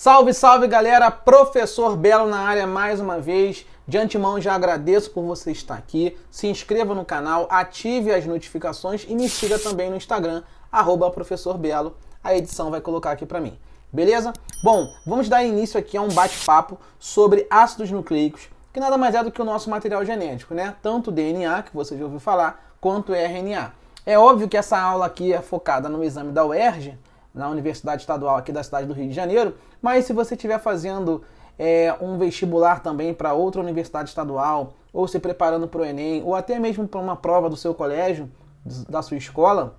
Salve, salve galera, Professor Belo na área mais uma vez. De antemão já agradeço por você estar aqui. Se inscreva no canal, ative as notificações e me siga também no Instagram, @professorbelo. A edição vai colocar aqui para mim, beleza? Bom, vamos dar início aqui a um bate-papo sobre ácidos nucleicos, que nada mais é do que o nosso material genético, né? Tanto DNA, que você já ouviu falar, quanto RNA. É óbvio que essa aula aqui é focada no exame da UERJ, na Universidade Estadual aqui da cidade do Rio de Janeiro, mas se você estiver fazendo um vestibular também para outra universidade estadual, ou se preparando para o Enem, ou até mesmo para uma prova do seu colégio, da sua escola,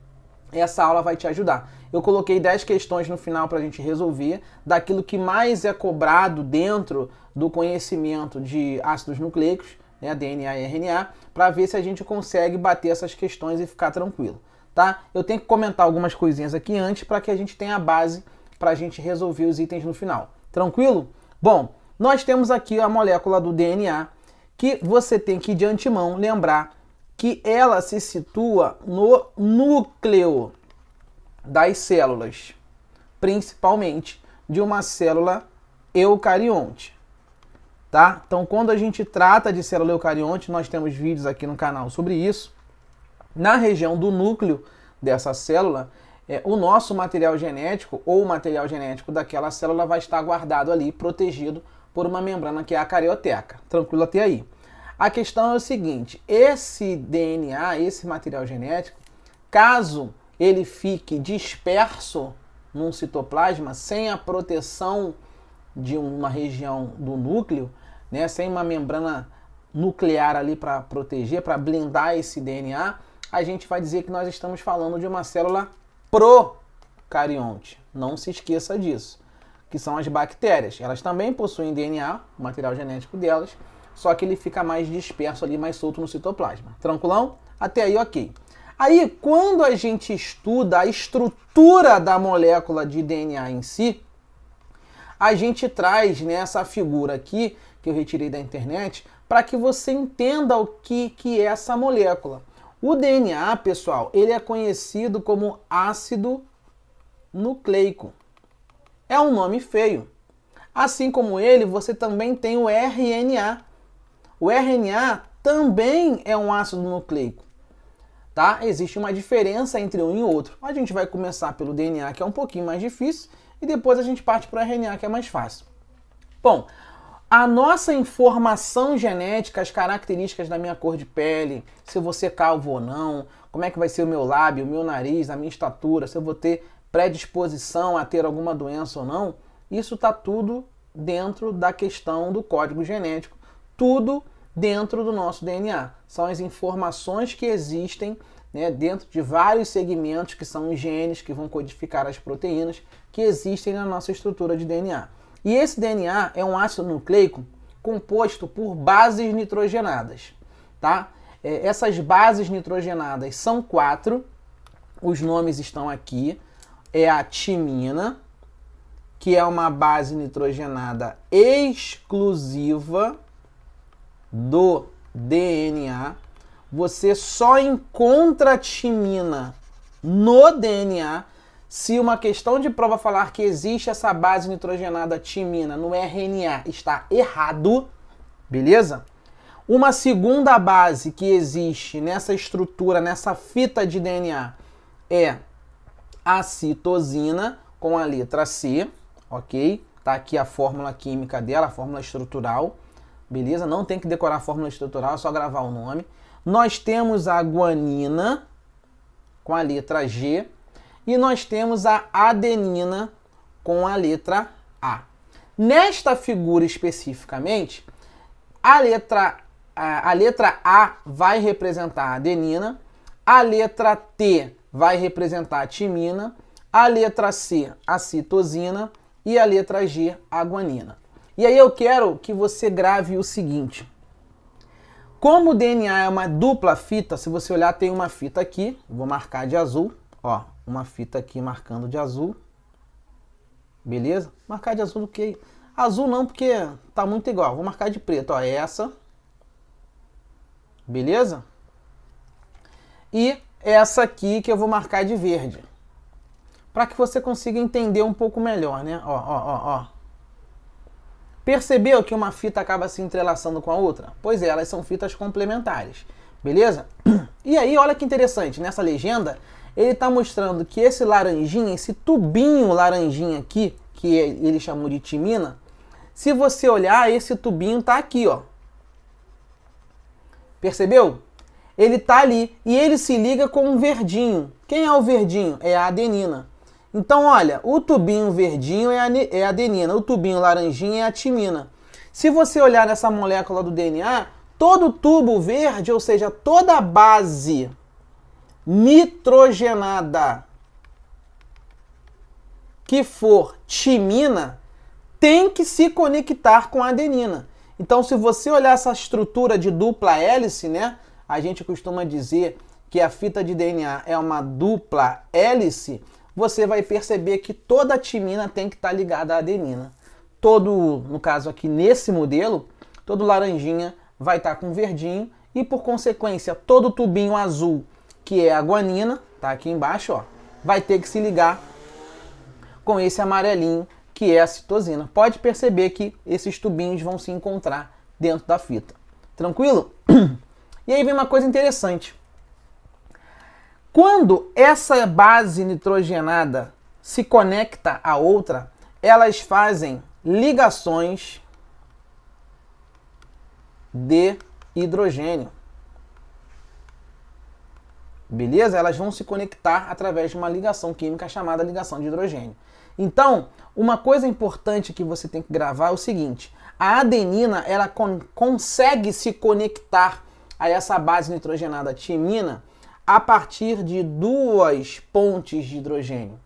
essa aula vai te ajudar. Eu coloquei 10 questões no final para a gente resolver, daquilo que mais é cobrado dentro do conhecimento de ácidos nucleicos, né, DNA e RNA, para ver se a gente consegue bater essas questões e ficar tranquilo. Tá? Eu tenho que comentar algumas coisinhas aqui antes para que a gente tenha a base para a gente resolver os itens no final. Tranquilo? Bom, nós temos aqui a molécula do DNA, que você tem que de antemão lembrar que ela se situa no núcleo das células, principalmente de uma célula eucarionte. Tá? Então, quando a gente trata de célula eucarionte, nós temos vídeos aqui no canal sobre isso. Na região do núcleo dessa célula, o nosso material genético ou o material genético daquela célula vai estar guardado ali, protegido por uma membrana que é a carioteca. Tranquilo até aí? A questão é o seguinte, esse DNA, esse material genético, caso ele fique disperso num citoplasma, sem a proteção de uma região do núcleo, né, sem uma membrana nuclear ali para proteger, para blindar esse DNA, a gente vai dizer que nós estamos falando de uma célula procarionte. Não se esqueça disso, que são as bactérias. Elas também possuem DNA, o material genético delas, só que ele fica mais disperso ali, mais solto no citoplasma. Tranquilão? Até aí, ok. Aí, quando a gente estuda a estrutura da molécula de DNA em si, a gente traz nessa figura aqui, que eu retirei da internet, para que você entenda o que é essa molécula. O DNA, pessoal, ele é conhecido como ácido nucleico. É um nome feio. Assim como ele, você também tem o RNA. O RNA também é um ácido nucleico. Tá? Existe uma diferença entre um e outro. A gente vai começar pelo DNA, que é um pouquinho mais difícil, e depois a gente parte para o RNA, que é mais fácil. Bom, a nossa informação genética, as características da minha cor de pele, se eu vou ser calvo ou não, como é que vai ser o meu lábio, o meu nariz, a minha estatura, se eu vou ter predisposição a ter alguma doença ou não, isso está tudo dentro da questão do código genético, tudo dentro do nosso DNA. São as informações que existem, né, dentro de vários segmentos que são os genes que vão codificar as proteínas que existem na nossa estrutura de DNA. E esse DNA é um ácido nucleico composto por bases nitrogenadas, tá? Essas bases nitrogenadas são 4, os nomes estão aqui. É a timina, que é uma base nitrogenada exclusiva do DNA. Você só encontra timina no DNA se uma questão de prova falar que existe essa base nitrogenada timina no RNA, está errado, beleza? Uma segunda base que existe nessa estrutura, nessa fita de DNA, é a citosina, com a letra C, ok? Tá aqui a fórmula química dela, a fórmula estrutural, beleza? Não tem que decorar a fórmula estrutural, é só gravar o nome. Nós temos a guanina, com a letra G, e nós temos a adenina com a letra A. Nesta figura especificamente, a letra A vai representar a adenina, a letra T vai representar a timina, a letra C a citosina e a letra G a guanina. E aí eu quero que você grave o seguinte. Como o DNA é uma dupla fita, se você olhar tem uma fita aqui, vou marcar de azul, ó, uma fita aqui marcando de azul, beleza? Marcar de azul do que? Azul não, porque tá muito igual, vou marcar de preto, ó, essa, beleza? E essa aqui que eu vou marcar de verde, para que você consiga entender um pouco melhor, né? Ó. Percebeu que uma fita acaba se entrelaçando com a outra? Pois é, elas são fitas complementares, beleza? E aí, olha que interessante, nessa legenda, ele está mostrando que esse laranjinha, esse tubinho laranjinha aqui, que ele chamou de timina, se você olhar, esse tubinho está aqui, ó. Percebeu? Ele está ali e ele se liga com um verdinho. Quem é o verdinho? É a adenina. Então, olha, o tubinho verdinho é a adenina, o tubinho laranjinha é a timina. Se você olhar nessa molécula do DNA, todo tubo verde, ou seja, toda a base nitrogenada que for timina, tem que se conectar com a adenina. Então, se você olhar essa estrutura de dupla hélice, né? A gente costuma dizer que a fita de DNA é uma dupla hélice, você vai perceber que toda a timina tem que estar ligada à adenina. Todo, no caso aqui nesse modelo, todo laranjinha vai estar com verdinho e, por consequência, todo tubinho azul, que é a guanina, tá aqui embaixo, ó, vai ter que se ligar com esse amarelinho, que é a citosina. Pode perceber que esses tubinhos vão se encontrar dentro da fita. Tranquilo? E aí vem uma coisa interessante. Quando essa base nitrogenada se conecta à outra, elas fazem ligações de hidrogênio. Beleza? Elas vão se conectar através de uma ligação química chamada ligação de hidrogênio. Então, uma coisa importante que você tem que gravar é o seguinte: a adenina, ela consegue se conectar a essa base nitrogenada timina a partir de 2 pontes de hidrogênio.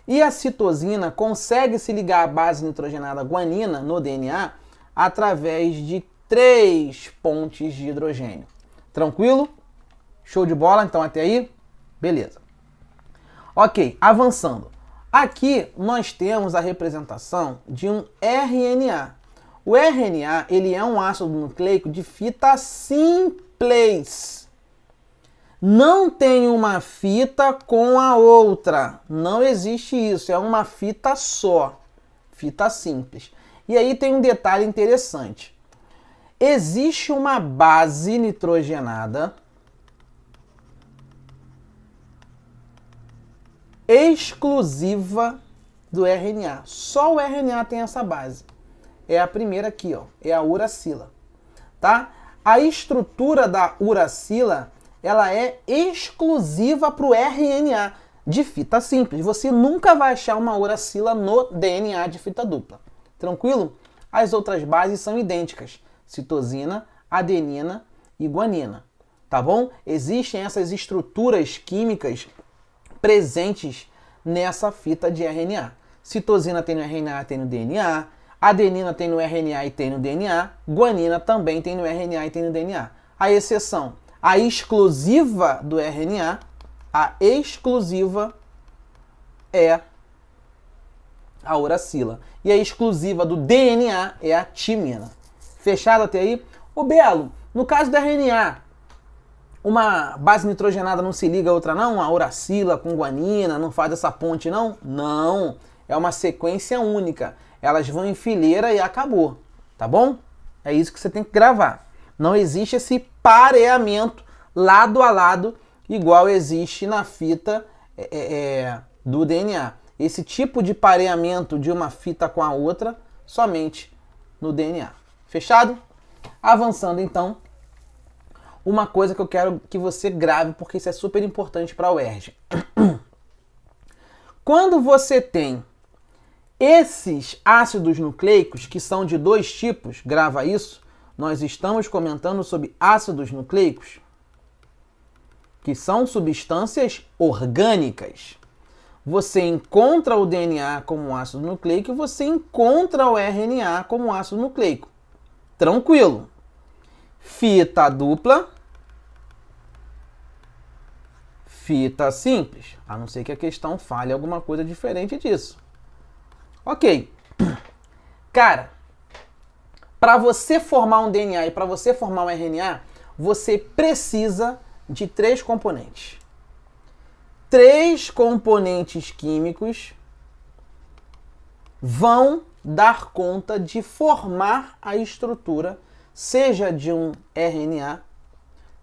E a citosina consegue se ligar à base nitrogenada guanina no DNA através de 3 pontes de hidrogênio. Tranquilo? Show de bola? Então até aí? Beleza. Ok, avançando. Aqui nós temos a representação de um RNA. O RNA, ele é um ácido nucleico de fita simples. Não tem uma fita com a outra. Não existe isso. É uma fita só. Fita simples. E aí tem um detalhe interessante. Existe uma base nitrogenada exclusiva do RNA. Só o RNA tem essa base. É a primeira aqui, ó. É a uracila. Tá? A estrutura da uracila, ela é exclusiva para o RNA de fita simples. Você nunca vai achar uma uracila no DNA de fita dupla. Tranquilo? As outras bases são idênticas. Citosina, adenina e guanina. Tá bom? Existem essas estruturas químicas presentes nessa fita de RNA. Citosina tem no RNA, tem no DNA. Adenina tem no RNA e tem no DNA. Guanina também tem no RNA e tem no DNA. A exceção, a exclusiva do RNA, a exclusiva é a uracila. E a exclusiva do DNA é a timina. Fechado até aí? Ô Belo, no caso do RNA, uma base nitrogenada não se liga a outra não? A uracila com guanina não faz essa ponte não? Não, é uma sequência única. Elas vão em fileira e acabou, tá bom? É isso que você tem que gravar. Não existe esse pareamento lado a lado igual existe na fita do DNA. Esse tipo de pareamento de uma fita com a outra somente no DNA. Fechado? Avançando então, uma coisa que eu quero que você grave porque isso é super importante para a UERJ. Quando você tem esses ácidos nucleicos, que são de 2 tipos, grava isso, nós estamos comentando sobre ácidos nucleicos, que são substâncias orgânicas. Você encontra o DNA como um ácido nucleico e você encontra o RNA como um ácido nucleico. Tranquilo. Fita dupla, fita simples, a não ser que a questão fale alguma coisa diferente disso. Ok. Cara, para você formar um DNA e para você formar um RNA, você precisa de 3 componentes. 3 componentes químicos vão dar conta de formar a estrutura, seja de um RNA,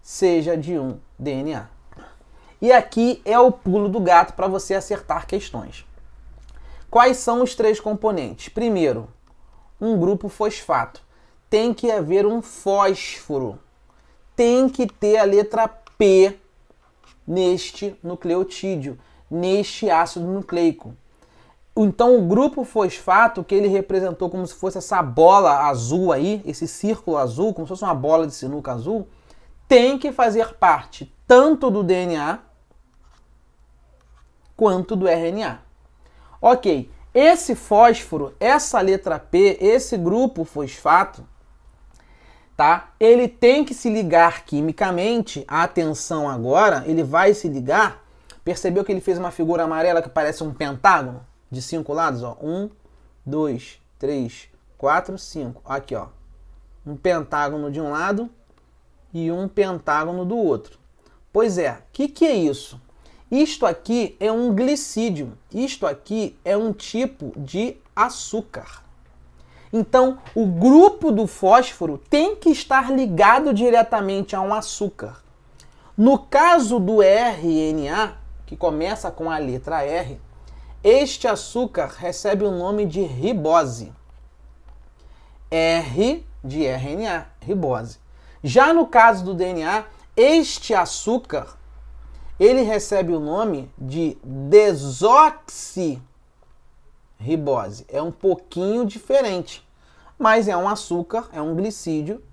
seja de um DNA. E aqui é o pulo do gato para você acertar questões. Quais são os 3 componentes? Primeiro, um grupo fosfato. Tem que haver um fósforo. Tem que ter a letra P neste nucleotídeo, neste ácido nucleico. Então o grupo fosfato, que ele representou como se fosse essa bola azul aí, esse círculo azul, como se fosse uma bola de sinuca azul, tem que fazer parte tanto do DNA quanto do RNA. Ok, esse fósforo, essa letra P, esse grupo fosfato, tá? Ele tem que se ligar quimicamente, atenção agora, ele vai se ligar, percebeu que ele fez uma figura amarela que parece um pentágono? De 5 lados, ó. 1, 2, 3, 4, 5. Aqui, ó. Um pentágono de um lado e um pentágono do outro. Pois é, o que é isso? Isto aqui é um glicídio. Isto aqui é um tipo de açúcar. Então, o grupo do fósforo tem que estar ligado diretamente a um açúcar. No caso do RNA, que começa com a letra R, este açúcar recebe o nome de ribose. R de RNA, ribose. Já no caso do DNA, este açúcar, ele recebe o nome de desoxirribose. É um pouquinho diferente, mas é um açúcar, é um glicídio,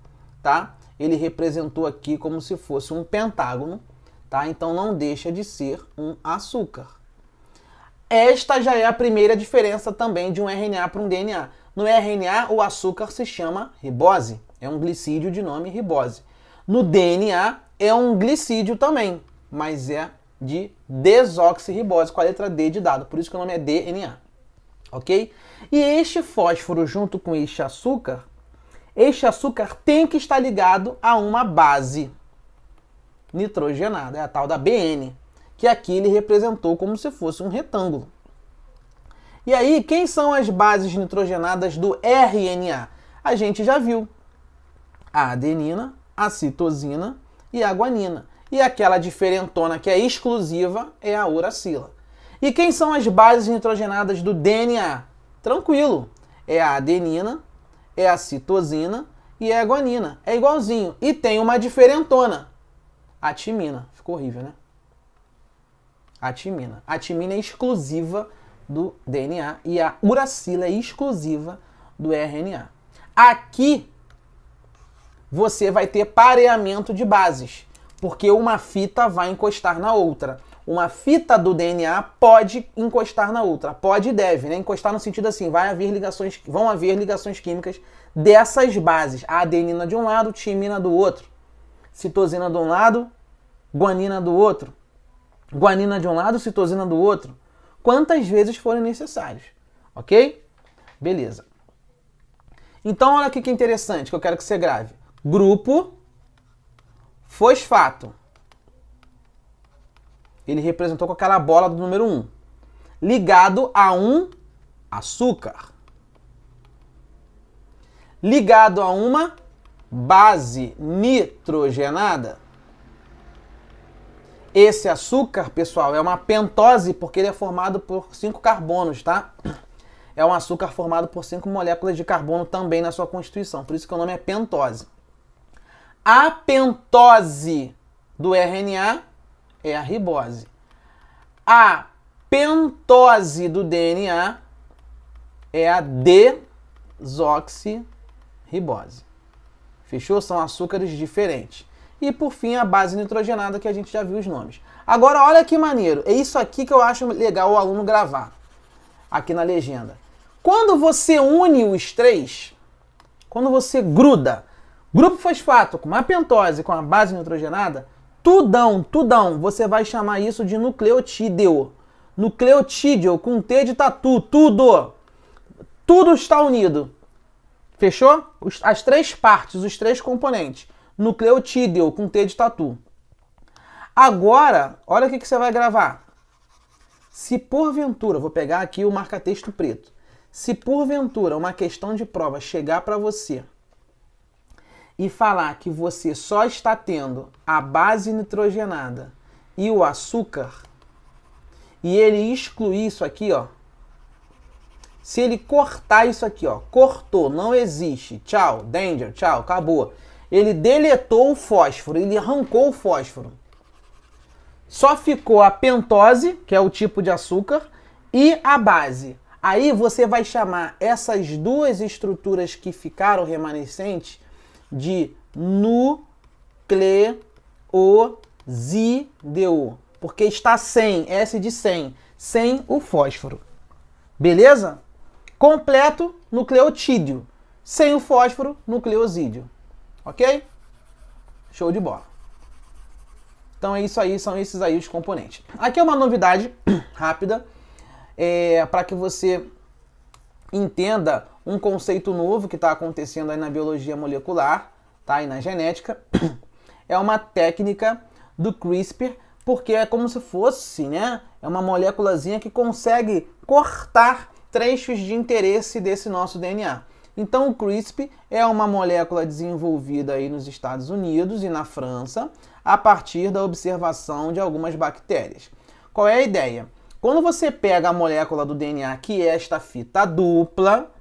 tá? Ele representou aqui como se fosse um pentágono, tá? Então não deixa de ser um açúcar. Esta já é a primeira diferença também de um RNA para um DNA. No RNA, o açúcar se chama ribose. É um glicídio de nome ribose. No DNA, é um glicídio também, mas é de desoxirribose, com a letra D de dado. Por isso que o nome é DNA. Ok? E este fósforo junto com este açúcar tem que estar ligado a uma base nitrogenada, é a tal da BN, que aqui ele representou como se fosse um retângulo. E aí, quem são as bases nitrogenadas do RNA? A gente já viu. A adenina, a citosina e a guanina. E aquela diferentona que é exclusiva é a uracila. E quem são as bases nitrogenadas do DNA? Tranquilo. É a adenina, é a citosina e é a guanina. É igualzinho. E tem uma diferentona. A timina. Ficou horrível, né? A timina. A timina é exclusiva do DNA e a uracila é exclusiva do RNA. Aqui você vai ter pareamento de bases, porque uma fita vai encostar na outra. Uma fita do DNA pode encostar na outra. Pode e deve, né? Encostar no sentido assim, vão haver ligações químicas dessas bases. A adenina de um lado, timina do outro. Citosina de um lado, guanina do outro. Guanina de um lado, citosina do outro. Quantas vezes forem necessários. Ok? Beleza. Então, olha aqui que interessante que eu quero que você grave. Grupo fosfato. Ele representou com aquela bola do número 1. Ligado a um açúcar. Ligado a uma base nitrogenada. Esse açúcar, pessoal, é uma pentose porque ele é formado por 5 carbonos, tá? É um açúcar formado por 5 moléculas de carbono também na sua constituição. Por isso que o nome é pentose. A pentose do RNA é a ribose. A pentose do DNA é a desoxirribose. Fechou? São açúcares diferentes. E por fim, a base nitrogenada, que a gente já viu os nomes. Agora, olha que maneiro. É isso aqui que eu acho legal o aluno gravar. Aqui na legenda. Quando você une os três, quando você gruda grupo fosfato com uma pentose com a base nitrogenada, tudão, você vai chamar isso de nucleotídeo. Nucleotídeo com T de tatu, tudo. Tudo está unido. Fechou? As 3 partes, os 3 componentes. Nucleotídeo com T de tatu. Agora, olha o que você vai gravar. Se porventura, vou pegar aqui o marca-texto preto. Se porventura uma questão de prova chegar para você e falar que você só está tendo a base nitrogenada e o açúcar, e ele excluir isso aqui, ó, se ele cortar isso aqui, ó, cortou, não existe, tchau, danger, tchau, acabou. Ele deletou o fósforo, ele arrancou o fósforo. Só ficou a pentose, que é o tipo de açúcar, e a base. Aí você vai chamar essas duas estruturas que ficaram remanescentes de nucleosídeo, porque está sem, S de 100, sem o fósforo. Beleza? Completo, nucleotídeo. Sem o fósforo, nucleosídeo. Ok? Show de bola. Então é isso aí, são esses aí os componentes. Aqui é uma novidade rápida, para que você entenda um conceito novo que está acontecendo aí na biologia molecular, tá? E na genética. É uma técnica do CRISPR, porque é como se fosse, né? É uma moléculazinha que consegue cortar trechos de interesse desse nosso DNA. Então o CRISPR é uma molécula desenvolvida aí nos Estados Unidos e na França a partir da observação de algumas bactérias. Qual é a ideia? Quando você pega a molécula do DNA, que é esta fita dupla,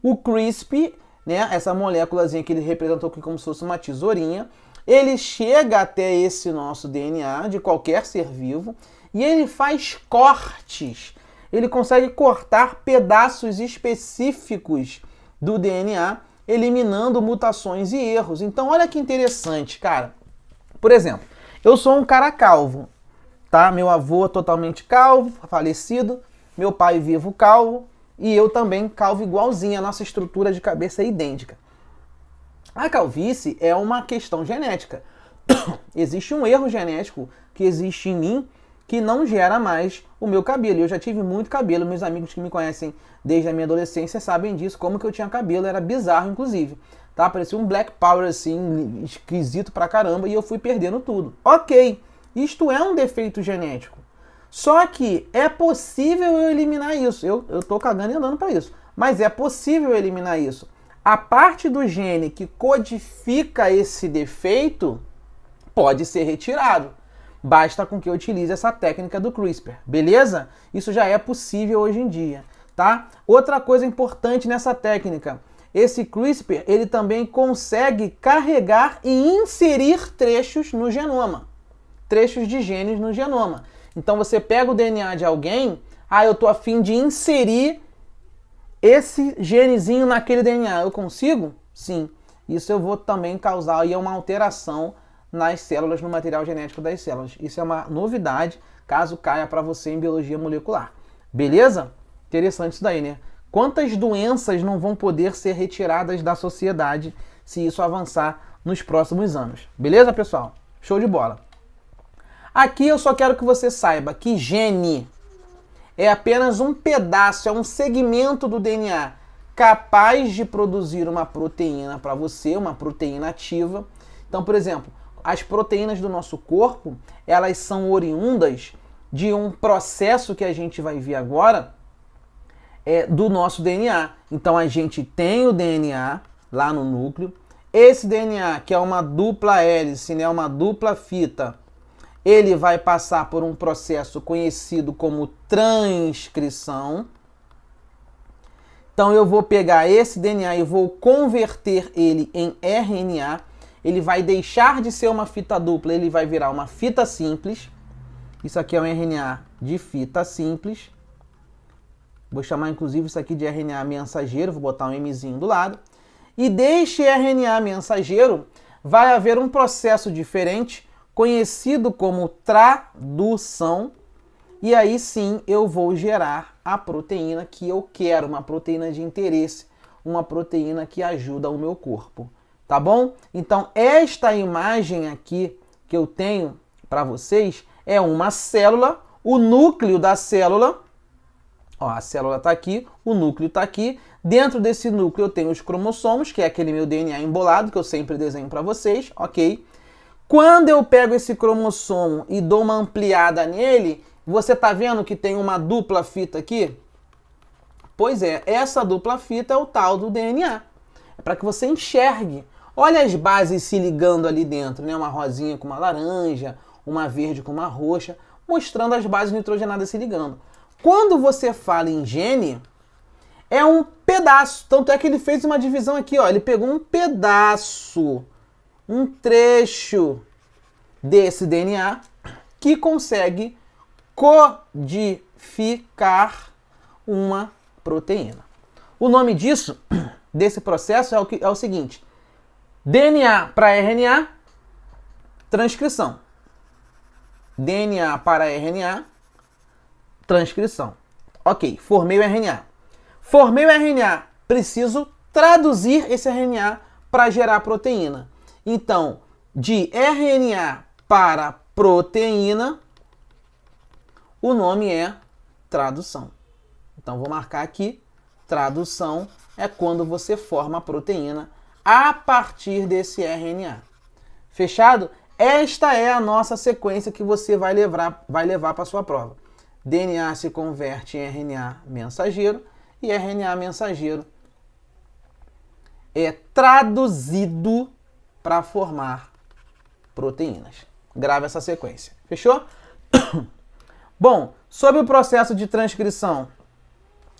o CRISPR, né, essa moléculazinha que ele representou aqui como se fosse uma tesourinha, ele chega até esse nosso DNA de qualquer ser vivo e ele faz cortes. Ele consegue cortar pedaços específicos do DNA, eliminando mutações e erros. Então, olha que interessante, cara. Por exemplo, eu sou um cara calvo, tá? Meu avô totalmente calvo, falecido, meu pai vivo calvo e eu também calvo igualzinho, a nossa estrutura de cabeça é idêntica. A calvície é uma questão genética. Existe um erro genético que existe em mim que não gera mais o meu cabelo. Eu já tive muito cabelo, meus amigos que me conhecem desde a minha adolescência sabem disso, como que eu tinha cabelo, era bizarro inclusive, tá? Parecia um Black Power assim, esquisito pra caramba, e eu fui perdendo tudo. Ok, isto é um defeito genético, só que é possível eu eliminar isso, eu tô cagando e andando pra isso, mas é possível eu eliminar isso. A parte do gene que codifica esse defeito pode ser retirado. Basta com que eu utilize essa técnica do CRISPR, beleza? Isso já é possível hoje em dia, tá? Outra coisa importante nessa técnica, esse CRISPR, ele também consegue carregar e inserir trechos no genoma, trechos de genes no genoma. Então você pega o DNA de alguém, eu tô a fim de inserir esse genezinho naquele DNA, eu consigo? Sim. Isso eu vou também causar aí uma alteração nas células, no material genético das células. Isso é uma novidade, caso caia para você em biologia molecular. Beleza? Interessante isso daí, né? Quantas doenças não vão poder ser retiradas da sociedade se isso avançar nos próximos anos? Beleza, pessoal? Show de bola. Aqui eu só quero que você saiba que gene é apenas um pedaço, é um segmento do DNA capaz de produzir uma proteína para você, uma proteína ativa. Então, por exemplo, as proteínas do nosso corpo, elas são oriundas de um processo que a gente vai ver agora, do nosso DNA. Então a gente tem o DNA lá no núcleo. Esse DNA, que é uma dupla hélice, né, uma dupla fita, ele vai passar por um processo conhecido como transcrição. Então eu vou pegar esse DNA e vou converter ele em RNA. Ele vai deixar de ser uma fita dupla, ele vai virar uma fita simples. Isso aqui é um RNA de fita simples. Vou chamar inclusive isso aqui de RNA mensageiro, vou botar um Mzinho do lado. E deste RNA mensageiro vai haver um processo diferente, conhecido como tradução. E aí sim eu vou gerar a proteína que eu quero, uma proteína de interesse, uma proteína que ajuda o meu corpo. Tá bom? Então esta imagem aqui que eu tenho para vocês é uma célula, o núcleo da célula. Ó, a célula está aqui, o núcleo está aqui. Dentro desse núcleo eu tenho os cromossomos, que é aquele meu DNA embolado que eu sempre desenho para vocês, ok? Quando eu pego esse cromossomo e dou uma ampliada nele, você está vendo que tem uma dupla fita aqui? Pois é, essa dupla fita é o tal do DNA. É para que você enxergue. Olha as bases se ligando ali dentro, né? Uma rosinha com uma laranja, uma verde com uma roxa, mostrando as bases nitrogenadas se ligando. Quando você fala em gene, é um pedaço. Tanto é que ele fez uma divisão aqui, ó. Ele pegou um pedaço, um trecho desse DNA que consegue codificar uma proteína. O nome disso, desse processo, é o seguinte: DNA para RNA, transcrição. DNA para RNA, transcrição. Ok, formei o RNA. Formei o RNA, preciso traduzir esse RNA para gerar proteína. Então, de RNA para proteína, o nome é tradução. Então, vou marcar aqui, tradução é quando você forma a proteína a partir desse RNA. Fechado? Esta é a nossa sequência que você vai levar para a sua prova. DNA se converte em RNA mensageiro e RNA mensageiro é traduzido para formar proteínas. Grave essa sequência. Fechou? Bom, sobre o processo de transcrição,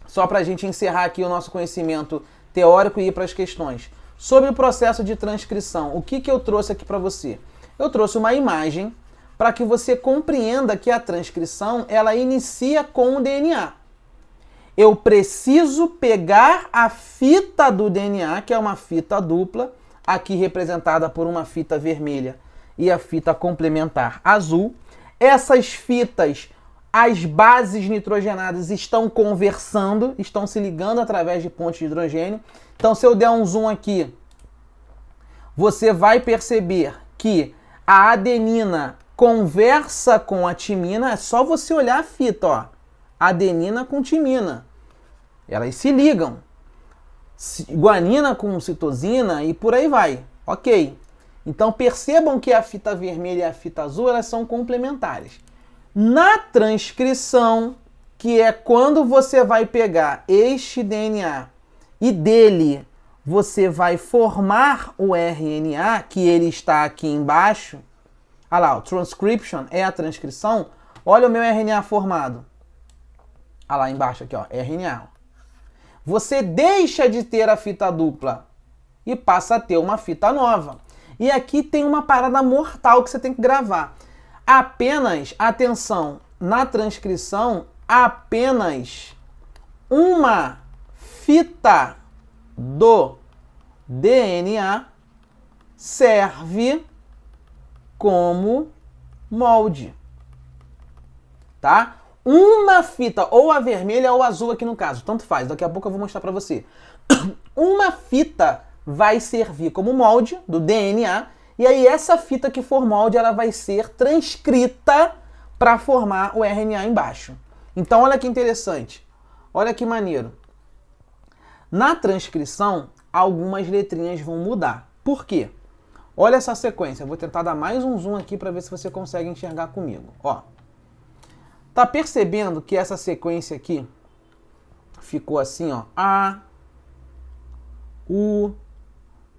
só para a gente encerrar aqui o nosso conhecimento teórico e ir para as questões. Sobre o processo de transcrição, o que eu trouxe aqui para você? Eu trouxe uma imagem para que você compreenda que a transcrição ela inicia com o DNA. Eu preciso pegar a fita do DNA, que é uma fita dupla, aqui representada por uma fita vermelha e a fita complementar azul. Essas fitas, as bases nitrogenadas estão conversando, estão se ligando através de pontes de hidrogênio. Então, se eu der um zoom aqui, você vai perceber que a adenina conversa com a timina. É só você olhar a fita, ó. Adenina com timina. Elas se ligam. Guanina com citosina e por aí vai. Ok. Então, percebam que a fita vermelha e a fita azul elas são complementares. Na transcrição, que é quando você vai pegar este DNA e dele você vai formar o RNA, que ele está aqui embaixo. Olha lá, o transcription é a transcrição. Olha o meu RNA formado. Olha lá embaixo aqui, ó, RNA. Você deixa de ter a fita dupla e passa a ter uma fita nova. E aqui tem uma parada mortal que você tem que gravar. Apenas, atenção, na transcrição, apenas uma fita do DNA serve como molde, tá? Uma fita, ou a vermelha ou a azul aqui no caso, tanto faz, daqui a pouco eu vou mostrar para você. Uma fita vai servir como molde do DNA, e aí essa fita que for molde, ela vai ser transcrita para formar o RNA embaixo. Então olha que interessante, olha que maneiro. Na transcrição, algumas letrinhas vão mudar. Por quê? Olha essa sequência. Eu vou tentar dar mais um zoom aqui para ver se você consegue enxergar comigo. Ó. Tá percebendo que essa sequência aqui ficou assim, ó? A, U,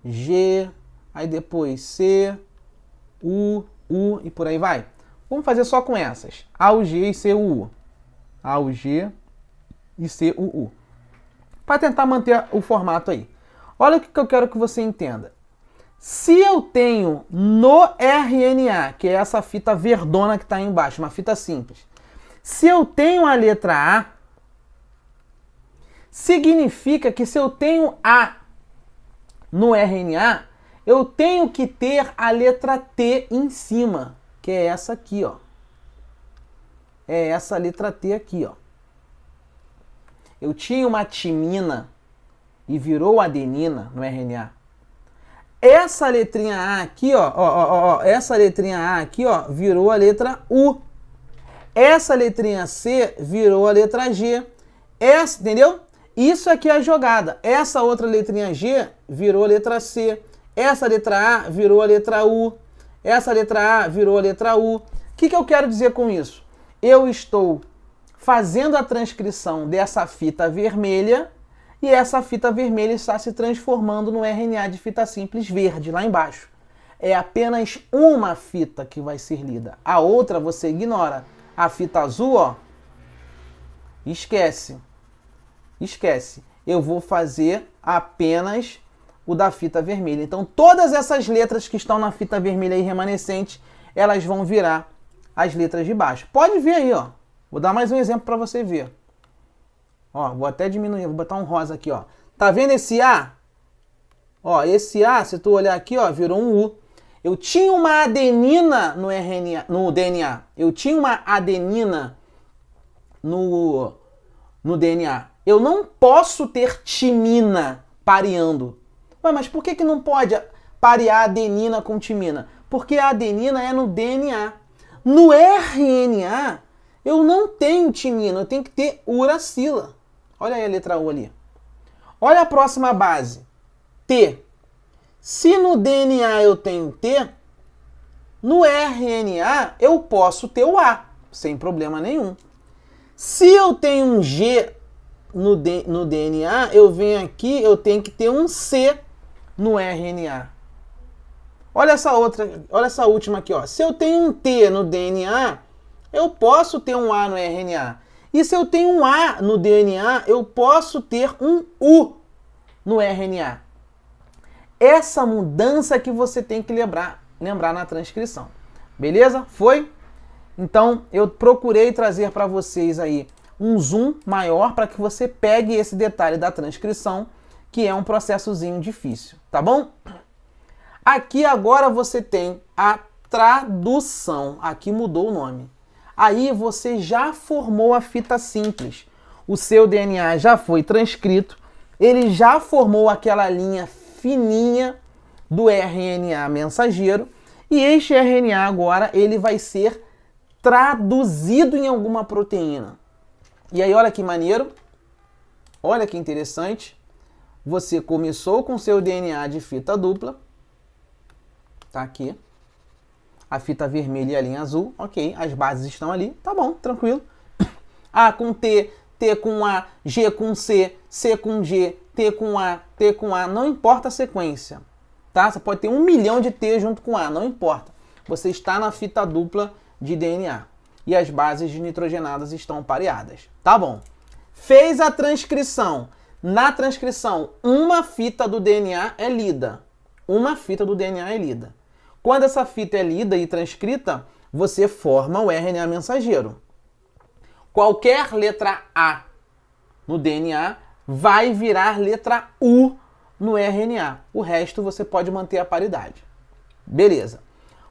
G, aí depois C, U e por aí vai. Vamos fazer só com essas. A, U, G e C, U. A, U, G e C, U. Para tentar manter o formato aí. Olha o que eu quero que você entenda. Se eu tenho no RNA, que é essa fita verdona que está aí embaixo, uma fita simples. Se eu tenho a letra A, significa que se eu tenho A no RNA, eu tenho que ter a letra T em cima, que é essa aqui, ó. É essa letra T aqui, ó. Eu tinha uma timina e virou adenina no RNA. Essa letrinha A aqui, ó, essa letrinha A aqui, ó, virou a letra U. Essa letrinha C virou a letra G. Essa, entendeu? Isso aqui é a jogada. Essa outra letrinha G virou a letra C. Essa letra A virou a letra U. Essa letra A virou a letra U. O que eu quero dizer com isso? Eu estou fazendo a transcrição dessa fita vermelha, e essa fita vermelha está se transformando no RNA de fita simples verde, lá embaixo. É apenas uma fita que vai ser lida. A outra você ignora. A fita azul, ó, esquece. Esquece. Eu vou fazer apenas o da fita vermelha. Então, todas essas letras que estão na fita vermelha aí remanescente, elas vão virar as letras de baixo. Pode ver aí, ó. Vou dar mais um exemplo para você ver. Ó, vou até diminuir, vou botar um rosa aqui, ó. Tá vendo esse A? Ó, esse A, se tu olhar aqui, ó, virou um U. Eu tinha uma adenina no RNA, no DNA. Eu tinha uma adenina no DNA. Eu não posso ter timina pareando. Ué, mas por que não pode parear adenina com timina? Porque a adenina é no DNA. No RNA, eu não tenho timina, eu tenho que ter uracila. Olha aí a letra U ali. Olha a próxima base. T. Se no DNA eu tenho T, no RNA eu posso ter o A, sem problema nenhum. Se eu tenho um G no DNA, eu venho aqui, eu tenho que ter um C no RNA. Olha essa outra, olha essa última aqui, ó. Se eu tenho um T no DNA, eu posso ter um A no RNA. E se eu tenho um A no DNA, eu posso ter um U no RNA. Essa mudança que você tem que lembrar na transcrição. Beleza? Foi? Então, eu procurei trazer para vocês aí um zoom maior para que você pegue esse detalhe da transcrição, que é um processozinho difícil, tá bom? Aqui agora você tem a tradução. Aqui mudou o nome. Aí você já formou a fita simples. O seu DNA já foi transcrito, ele já formou aquela linha fininha do RNA mensageiro, e este RNA agora ele vai ser traduzido em alguma proteína. E aí olha que maneiro, olha que interessante, você começou com seu DNA de fita dupla, tá aqui, a fita vermelha e a linha azul, ok, as bases estão ali, tá bom, tranquilo. A com T, T com A, G com C, C com G, T com A, T com A, não importa a sequência, tá? Você pode ter 1 milhão de T junto com A, não importa. Você está na fita dupla de DNA e as bases nitrogenadas estão pareadas, tá bom? Fez a transcrição. Na transcrição, uma fita do DNA é lida. Uma fita do DNA é lida. Quando essa fita é lida e transcrita, você forma o RNA mensageiro. Qualquer letra A no DNA vai virar letra U no RNA. O resto você pode manter a paridade. Beleza.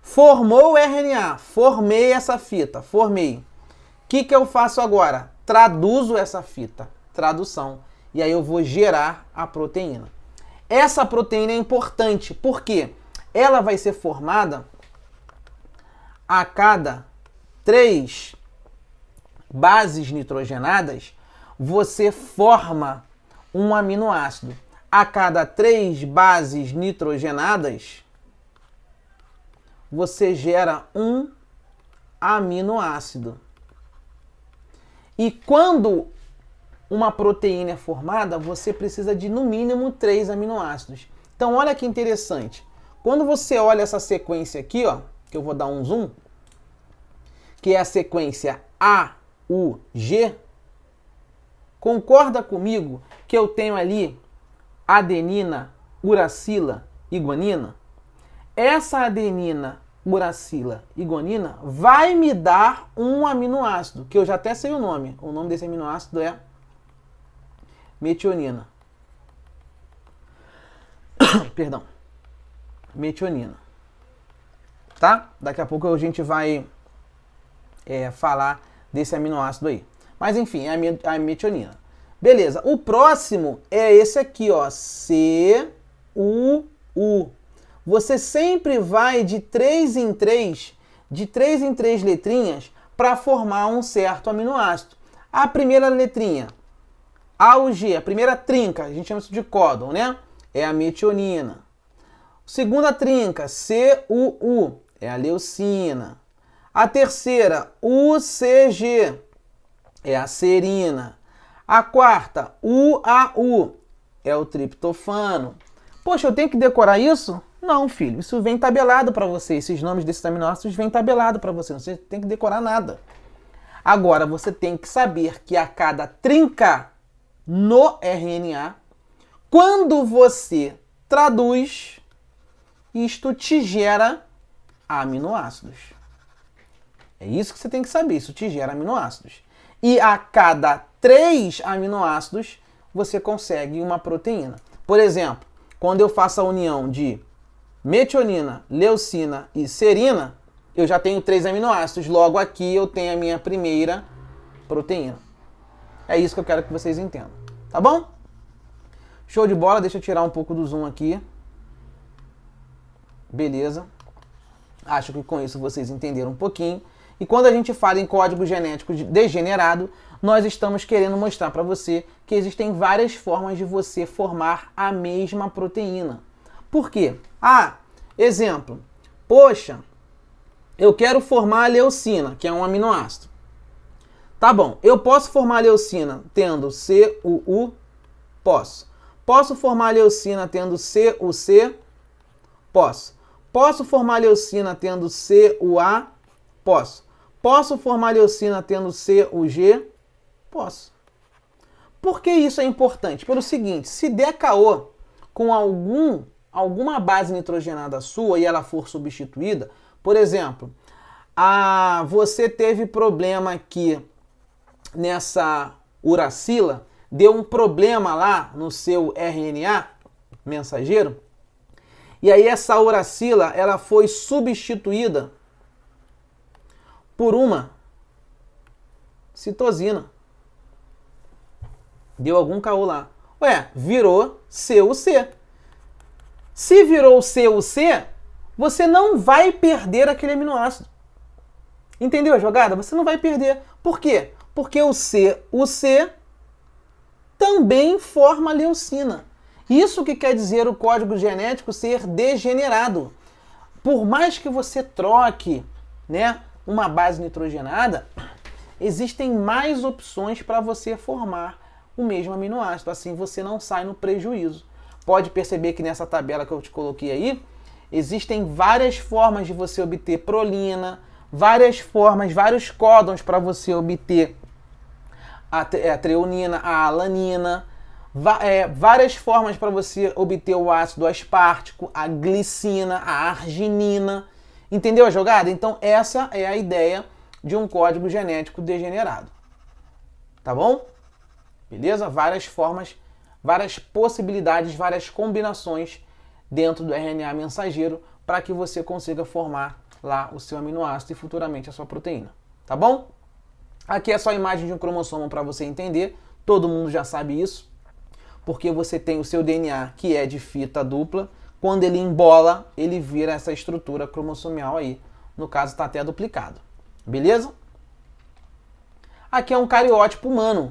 Formou o RNA, formei essa fita, formei. O que eu faço agora? Traduzo essa fita, tradução. E aí eu vou gerar a proteína. Essa proteína é importante, porque ela vai ser formada a cada 3 bases nitrogenadas, você forma um aminoácido. A cada 3 bases nitrogenadas, você gera um aminoácido. E quando uma proteína é formada, você precisa de no mínimo 3 aminoácidos. Então olha que interessante. Quando você olha essa sequência aqui, ó, que eu vou dar um zoom, que é a sequência AUG, concorda comigo que eu tenho ali adenina, uracila e guanina? Essa adenina, uracila e guanina vai me dar um aminoácido, que eu já até sei o nome. O nome desse aminoácido é metionina. Perdão. Metionina. Tá? Daqui a pouco a gente vai falar desse aminoácido aí. Mas enfim, é a metionina. Beleza. O próximo é esse aqui, ó. CUU. Você sempre vai de 3 em 3 letrinhas para formar um certo aminoácido. A primeira letrinha, AUG, a primeira trinca, a gente chama isso de códon, né? É a metionina. Segunda trinca, CUU, é a leucina. A terceira, UCG, é a serina. A quarta, UAU, é o triptofano. Poxa, eu tenho que decorar isso? Não, filho, isso vem tabelado para você. Esses nomes desses aminoácidos vêm tabelado para você. Você tem que decorar nada. Agora, você tem que saber que a cada trinca no RNA, quando você traduz, isto te gera aminoácidos. É isso que você tem que saber, isso te gera aminoácidos. E a cada 3 aminoácidos, você consegue uma proteína. Por exemplo, quando eu faço a união de metionina, leucina e serina, eu já tenho 3 aminoácidos. Logo aqui eu tenho a minha primeira proteína. É isso que eu quero que vocês entendam. Tá bom? Show de bola. Deixa eu tirar um pouco do zoom aqui. Beleza. Acho que com isso vocês entenderam um pouquinho. E quando a gente fala em código genético degenerado, nós estamos querendo mostrar para você que existem várias formas de você formar a mesma proteína. Por quê? Exemplo. Poxa, eu quero formar a leucina, que é um aminoácido. Tá bom, eu posso formar a leucina tendo CUU? Posso. Posso formar a leucina tendo CUC? Posso. Posso formar a leucina tendo CUA? Posso. Posso formar a leucina tendo CUG? Posso. Por que isso é importante? Pelo seguinte, se der caô com alguma base nitrogenada sua e ela for substituída, por exemplo, você teve problema aqui nessa uracila, deu um problema lá no seu RNA mensageiro, e aí essa uracila ela foi substituída por uma citosina. Deu algum caô lá. Ué, virou CUC. Se virou CUC, você não vai perder aquele aminoácido. Entendeu a jogada? Você não vai perder. Por quê? Porque o CUC também forma leucina. Isso que quer dizer o código genético ser degenerado. Por mais que você troque, né, uma base nitrogenada, existem mais opções para você formar o mesmo aminoácido. Assim você não sai no prejuízo. Pode perceber que nessa tabela que eu te coloquei aí, existem várias formas de você obter prolina, várias formas, vários códons para você obter a treonina, a alanina, várias formas para você obter o ácido aspartico, a glicina, a arginina. Entendeu a jogada? Então essa é a ideia de um código genético degenerado. Tá bom? Beleza? Várias formas, várias possibilidades, várias combinações dentro do RNA mensageiro para que você consiga formar lá o seu aminoácido e futuramente a sua proteína. Tá bom? Aqui é só a imagem de um cromossomo para você entender. Todo mundo já sabe isso. Porque você tem o seu DNA que é de fita dupla. Quando ele embola, ele vira essa estrutura cromossomial aí. No caso, está até duplicado. Beleza? Aqui é um cariótipo humano.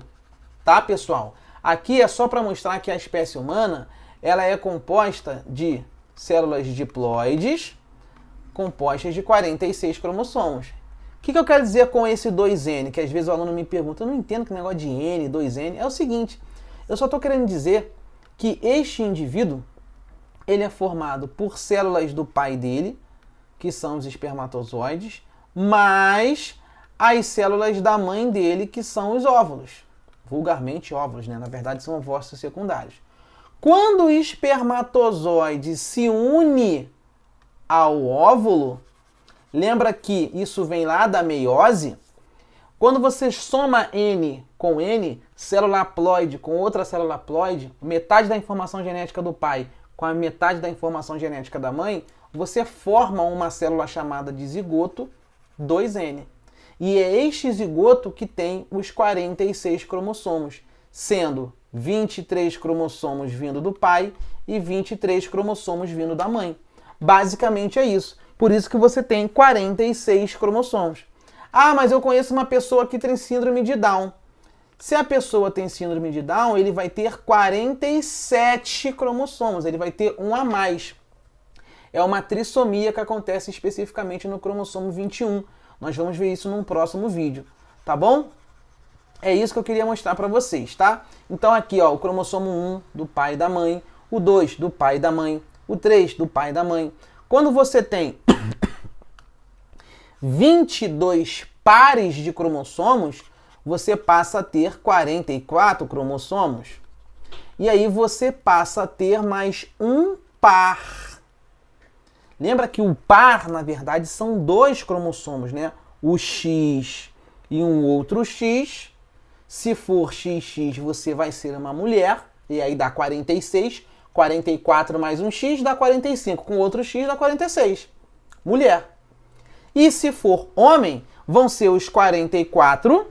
Tá, pessoal? Aqui é só para mostrar que a espécie humana ela é composta de células diploides compostas de 46 cromossomos. O que eu quero dizer com esse 2N? Que às vezes o aluno me pergunta, eu não entendo que negócio de N, 2N. É o seguinte, eu só estou querendo dizer que este indivíduo ele é formado por células do pai dele, que são os espermatozoides, mais as células da mãe dele, que são os óvulos. Vulgarmente óvulos, né? Na verdade são ovócitos secundários. Quando o espermatozoide se une ao óvulo, lembra que isso vem lá da meiose? Quando você soma N com N, célula haploide com outra célula haploide, metade da informação genética do pai com a metade da informação genética da mãe, você forma uma célula chamada de zigoto 2N. E é este zigoto que tem os 46 cromossomos, sendo 23 cromossomos vindo do pai e 23 cromossomos vindo da mãe. Basicamente é isso. Por isso que você tem 46 cromossomos. Ah, mas eu conheço uma pessoa que tem síndrome de Down. Se a pessoa tem síndrome de Down, ele vai ter 47 cromossomos, ele vai ter um a mais. É uma trissomia que acontece especificamente no cromossomo 21. Nós vamos ver isso num próximo vídeo, tá bom? É isso que eu queria mostrar para vocês, tá? Então aqui, ó, o cromossomo 1 do pai e da mãe, o 2 do pai e da mãe, o 3 do pai e da mãe. Quando você tem 22 pares de cromossomos, você passa a ter 44 cromossomos. E aí você passa a ter mais um par. Lembra que o par, na verdade, são 2 cromossomos, né? O X e um outro X. Se for XX, você vai ser uma mulher, e aí dá 46. 44 mais um X dá 45. Com outro X dá 46. Mulher. E se for homem, vão ser os 44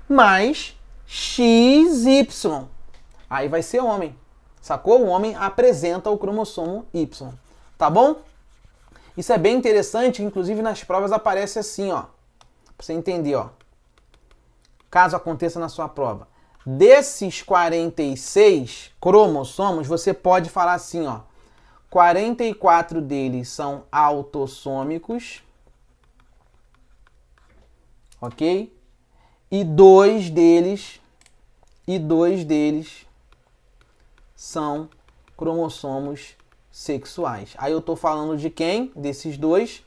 mais XY. Aí vai ser homem. Sacou? O homem apresenta o cromossomo Y. Tá bom? Isso é bem interessante, inclusive nas provas aparece assim, ó. Pra você entender, ó. Caso aconteça na sua prova. Desses 46 cromossomos, você pode falar assim, ó. 44 deles são autossômicos. Ok? E dois deles são cromossomos sexuais. Aí eu tô falando de quem? Desses dois,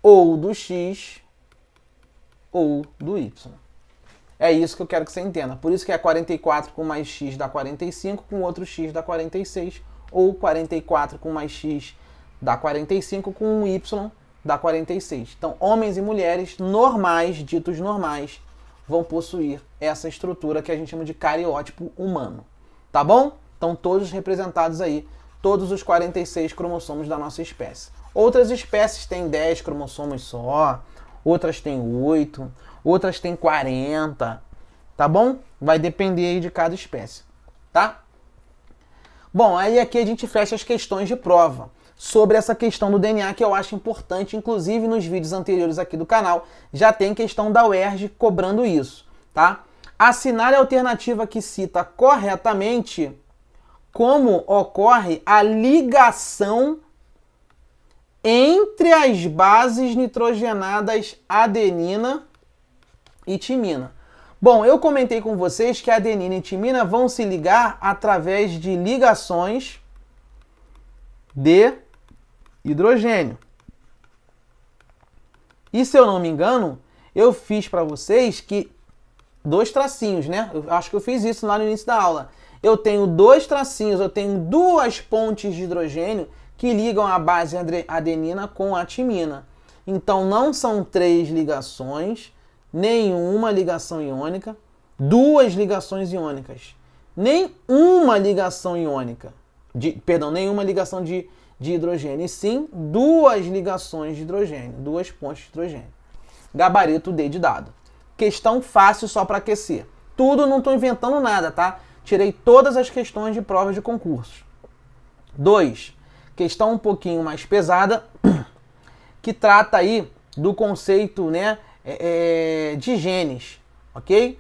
ou do X ou do Y. É isso que eu quero que você entenda. Por isso que é 44 com mais X dá 45, com outro X dá 46, ou 44 com mais X dá 45, com um Y dá 46. Então, homens e mulheres normais, ditos normais, vão possuir essa estrutura que a gente chama de cariótipo humano. Tá bom? Então, todos representados aí, todos os 46 cromossomos da nossa espécie. Outras espécies têm 10 cromossomos só, outras têm 8, outras têm 40, tá bom? Vai depender aí de cada espécie, tá? Bom, aí aqui a gente fecha as questões de prova sobre essa questão do DNA, que eu acho importante, inclusive nos vídeos anteriores aqui do canal, já tem questão da UERJ cobrando isso, tá? Assinale a alternativa que cita corretamente como ocorre a ligação entre as bases nitrogenadas adenina e timina. Bom, eu comentei com vocês que a adenina e timina vão se ligar através de ligações de hidrogênio. E se eu não me engano, eu fiz para vocês que 2 tracinhos, né? Eu acho que eu fiz isso lá no início da aula. Eu tenho 2 tracinhos, eu tenho 2 pontes de hidrogênio que ligam a base adenina com a timina. Então não são 3 ligações, nenhuma ligação iônica, 2 ligações iônicas, nenhuma ligação iônica, nenhuma ligação de hidrogênio, e sim 2 ligações de hidrogênio, 2 pontes de hidrogênio. Gabarito D de dado. Questão fácil só para aquecer. Tudo, não estou inventando nada, tá? Tirei todas as questões de provas de concursos. 2. Questão um pouquinho mais pesada, que trata aí do conceito, né, de genes, ok?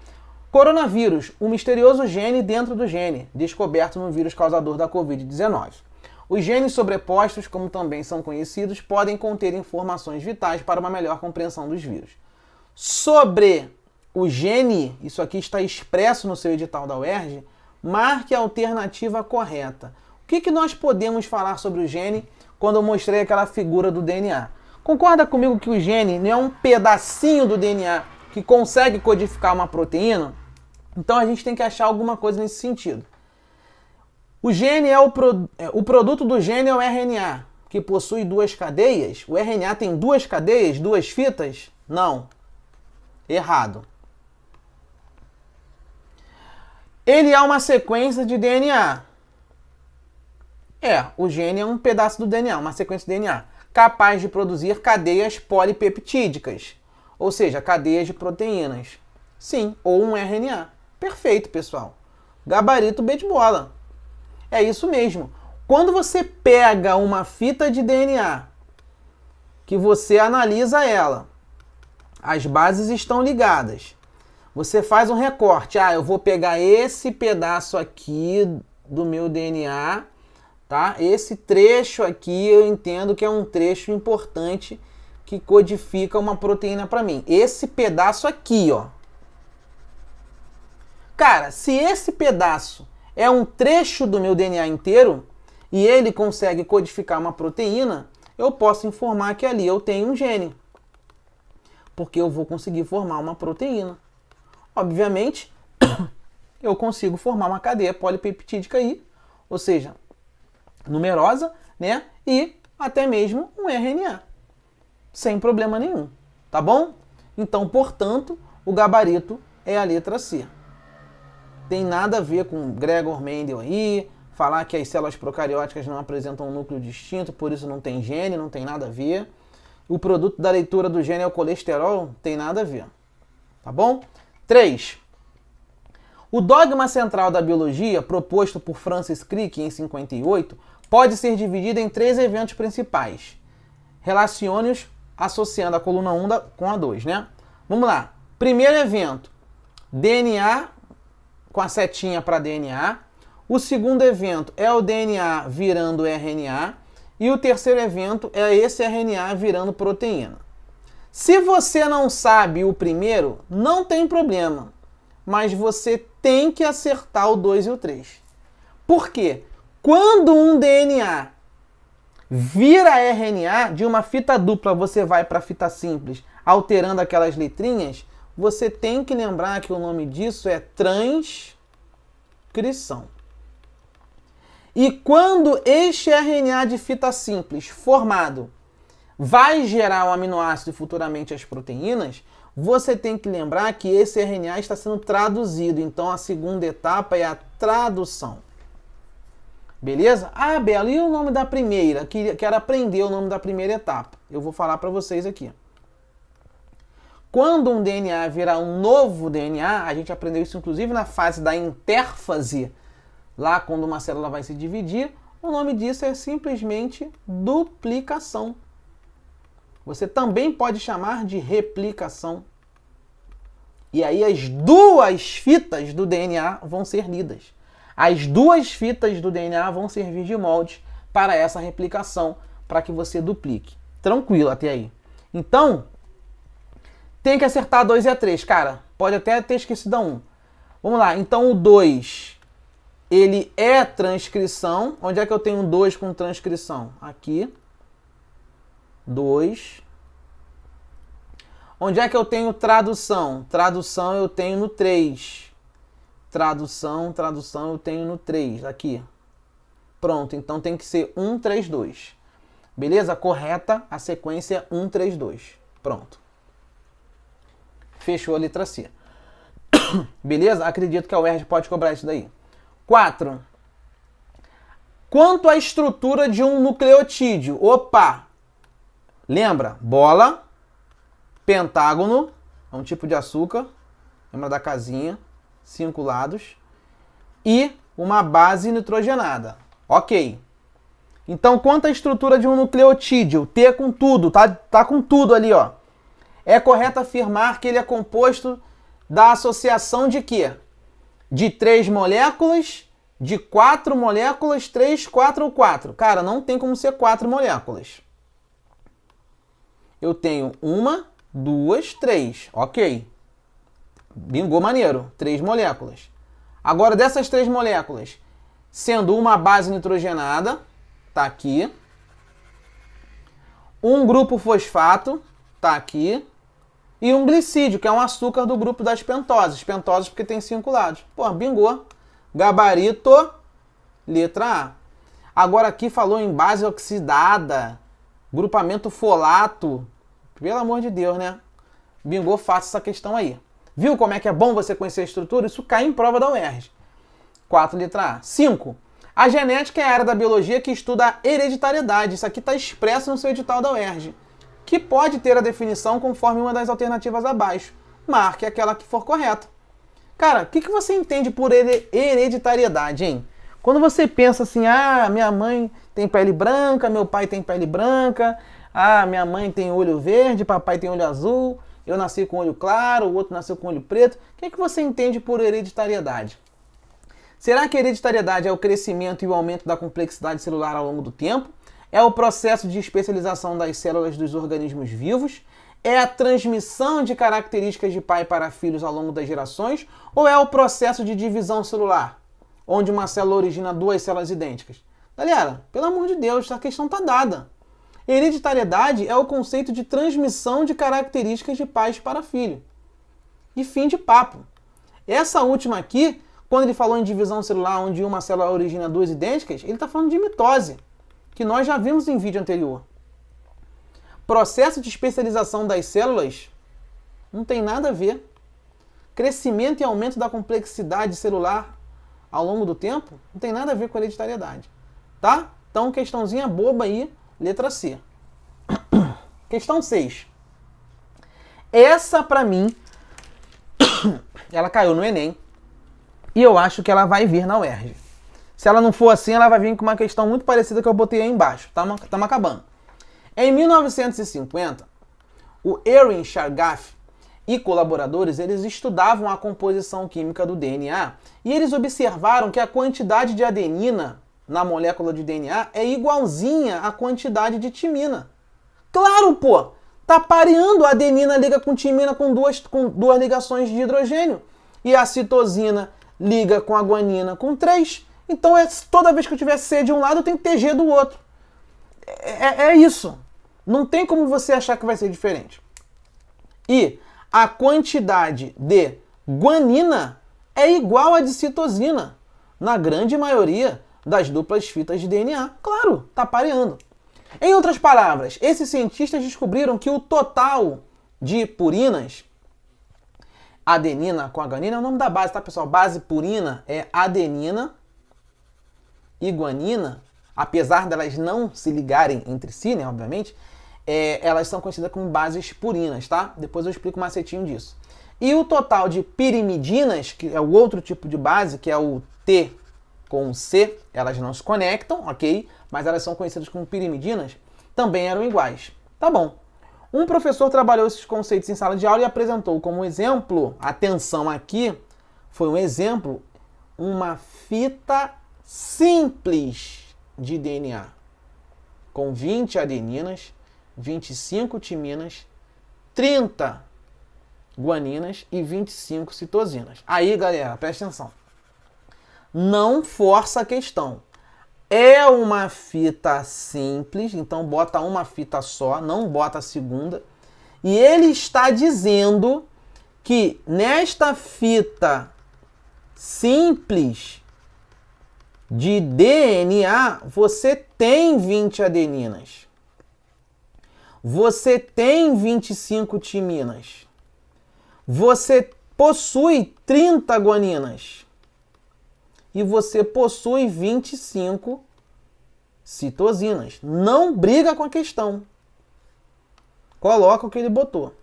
Coronavírus, um misterioso gene dentro do gene, descoberto no vírus causador da Covid-19. Os genes sobrepostos, como também são conhecidos, podem conter informações vitais para uma melhor compreensão dos vírus. Sobre o gene, isso aqui está expresso no seu edital da UERJ, marque a alternativa correta. O que nós podemos falar sobre o gene quando eu mostrei aquela figura do DNA? Concorda comigo que o gene não é um pedacinho do DNA que consegue codificar uma proteína? Então a gente tem que achar alguma coisa nesse sentido. O gene o produto do gene é o RNA, que possui 2 cadeias. O RNA tem 2 cadeias, 2 fitas? Não. Errado. Ele é uma sequência de DNA. O gene é um pedaço do DNA, uma sequência de DNA, capaz de produzir cadeias polipeptídicas, ou seja, cadeias de proteínas. Sim, ou um RNA. Perfeito, pessoal. Gabarito B de bola. É isso mesmo. Quando você pega uma fita de DNA, que você analisa ela, as bases estão ligadas, você faz um recorte. Eu vou pegar esse pedaço aqui do meu DNA, tá? Esse trecho aqui eu entendo que é um trecho importante que codifica uma proteína para mim. Esse pedaço aqui, ó. Cara, se esse pedaço é um trecho do meu DNA inteiro e ele consegue codificar uma proteína, eu posso informar que ali eu tenho um gene. Porque eu vou conseguir formar uma proteína. Obviamente, eu consigo formar uma cadeia polipeptídica aí, ou seja, numerosa, né? E até mesmo um RNA. Sem problema nenhum, tá bom? Então, portanto, o gabarito é a letra C. Tem nada a ver com Gregor Mendel aí, falar que as células procarióticas não apresentam um núcleo distinto, por isso não tem gene, não tem nada a ver. O produto da leitura do gene é o colesterol, tem nada a ver. Tá bom? 3. O dogma central da biologia, proposto por Francis Crick em 58, pode ser dividido em 3 eventos principais. Relacione-os associando a coluna 1 com a 2, né? Vamos lá. Primeiro evento, DNA com a setinha para DNA. O segundo evento é o DNA virando RNA. E o terceiro evento é esse RNA virando proteína. Se você não sabe o primeiro, não tem problema. Mas você tem que acertar o 2 e o 3. Por quê? Quando um DNA vira RNA, de uma fita dupla você vai para fita simples, alterando aquelas letrinhas, você tem que lembrar que o nome disso é transcrição. E quando este RNA de fita simples formado vai gerar o aminoácido e futuramente as proteínas, você tem que lembrar que esse RNA está sendo traduzido. Então a segunda etapa é a tradução. Beleza? Ah, Bela, e o nome da primeira? Quero aprender o nome da primeira etapa. Eu vou falar para vocês aqui. Quando um DNA virar um novo DNA, a gente aprendeu isso inclusive na fase da intérfase, lá quando uma célula vai se dividir, o nome disso é simplesmente duplicação. Você também pode chamar de replicação. E aí as duas fitas do DNA vão ser lidas. As duas fitas do DNA vão servir de molde para essa replicação, para que você duplique. Tranquilo até aí. Então, tem que acertar a 2 e a 3, cara. Pode até ter esquecido a 1. Vamos lá, então o 2, ele é transcrição. Onde é que eu tenho 2 com transcrição? Aqui. 2. Onde é que eu tenho tradução? Tradução eu tenho no 3. Tradução eu tenho no 3, aqui. Pronto, então tem que ser 1, 3, 2. Beleza? Correta a sequência 1, 3, 2. Pronto. Fechou a letra C. Beleza? Acredito que a UERJ pode cobrar isso daí. 4. Quanto à estrutura de um nucleotídeo? Opa! Lembra? Bola, pentágono, é um tipo de açúcar. Lembra da casinha? 5 lados. E uma base nitrogenada. Ok. Então, quanto à estrutura de um nucleotídeo? T com tudo, tá com tudo ali, ó. É correto afirmar que ele é composto da associação de quê? De 3 moléculas, de 4 moléculas, 3, 4 ou 4. Cara, não tem como ser 4 moléculas. Eu tenho 1, 2, 3. Ok. Bingo, maneiro. 3 moléculas. Agora, dessas 3 moléculas, sendo uma base nitrogenada, tá aqui. Um grupo fosfato, tá aqui. E um glicídio, que é um açúcar do grupo das pentoses. Pentoses porque tem 5 lados. Pô, bingou. Gabarito, letra A. Agora aqui falou em base oxidada, grupamento folato. Pelo amor de Deus, né? Bingou, faça essa questão aí. Viu como é que é bom você conhecer a estrutura? Isso cai em prova da UERJ. 4, letra A. 5. A genética é a área da biologia que estuda a hereditariedade. Isso aqui está expresso no seu edital da UERJ, que pode ter a definição conforme uma das alternativas abaixo. Marque aquela que for correta. Cara, o que você entende por hereditariedade, hein? Quando você pensa assim, ah, minha mãe tem pele branca, meu pai tem pele branca, ah, minha mãe tem olho verde, papai tem olho azul, eu nasci com olho claro, o outro nasceu com olho preto. O que você entende por hereditariedade? Será que a hereditariedade é o crescimento e o aumento da complexidade celular ao longo do tempo? É o processo de especialização das células dos organismos vivos? É a transmissão de características de pai para filhos ao longo das gerações? Ou é o processo de divisão celular, onde uma célula origina duas células idênticas? Galera, pelo amor de Deus, a questão está dada. Hereditariedade é o conceito de transmissão de características de pais para filho. E fim de papo. Essa última aqui, quando ele falou em divisão celular, onde uma célula origina duas idênticas, ele está falando de mitose, que nós já vimos em vídeo anterior. Processo de especialização das células não tem nada a ver. Crescimento e aumento da complexidade celular ao longo do tempo não tem nada a ver com hereditariedade. Tá? Então, questãozinha boba aí, letra C. Questão 6. Essa, pra mim, ela caiu no Enem e eu acho que ela vai vir na UERJ. Se ela não for assim, ela vai vir com uma questão muito parecida que eu botei aí embaixo. Estamos acabando. Em 1950, o Erwin Chargaff e colaboradores, eles estudavam a composição química do DNA e eles observaram que a quantidade de adenina na molécula de DNA é igualzinha à quantidade de timina. Claro, pô! Tá pareando, a adenina liga com timina com duas ligações de hidrogênio e a citosina liga com a guanina com 3. Então, toda vez que eu tiver C de um lado, eu tenho que ter G do outro. É isso. Não tem como você achar que vai ser diferente. E a quantidade de guanina é igual à de citosina, na grande maioria das duplas fitas de DNA. Claro, tá pareando. Em outras palavras, esses cientistas descobriram que o total de purinas, adenina com a guanina, é o nome da base, tá, pessoal? Base purina é adenina e guanina, apesar delas não se ligarem entre si, né, obviamente, elas são conhecidas como bases purinas, tá? Depois eu explico um macetinho disso. E o total de pirimidinas, que é o outro tipo de base, que é o T com C, elas não se conectam, ok? Mas elas são conhecidas como pirimidinas, também eram iguais. Tá bom. Um professor trabalhou esses conceitos em sala de aula e apresentou como exemplo, atenção aqui, foi um exemplo, uma fita simples de DNA, com 20 adeninas, 25 timinas, 30 guaninas e 25 citosinas. Aí, galera, presta atenção. Não força a questão. É uma fita simples, então bota uma fita só, não bota a segunda. E ele está dizendo que nesta fita simples de DNA, você tem 20 adeninas. Você tem 25 timinas. Você possui 30 guaninas. E você possui 25 citosinas. Não briga com a questão. Coloca o que ele botou.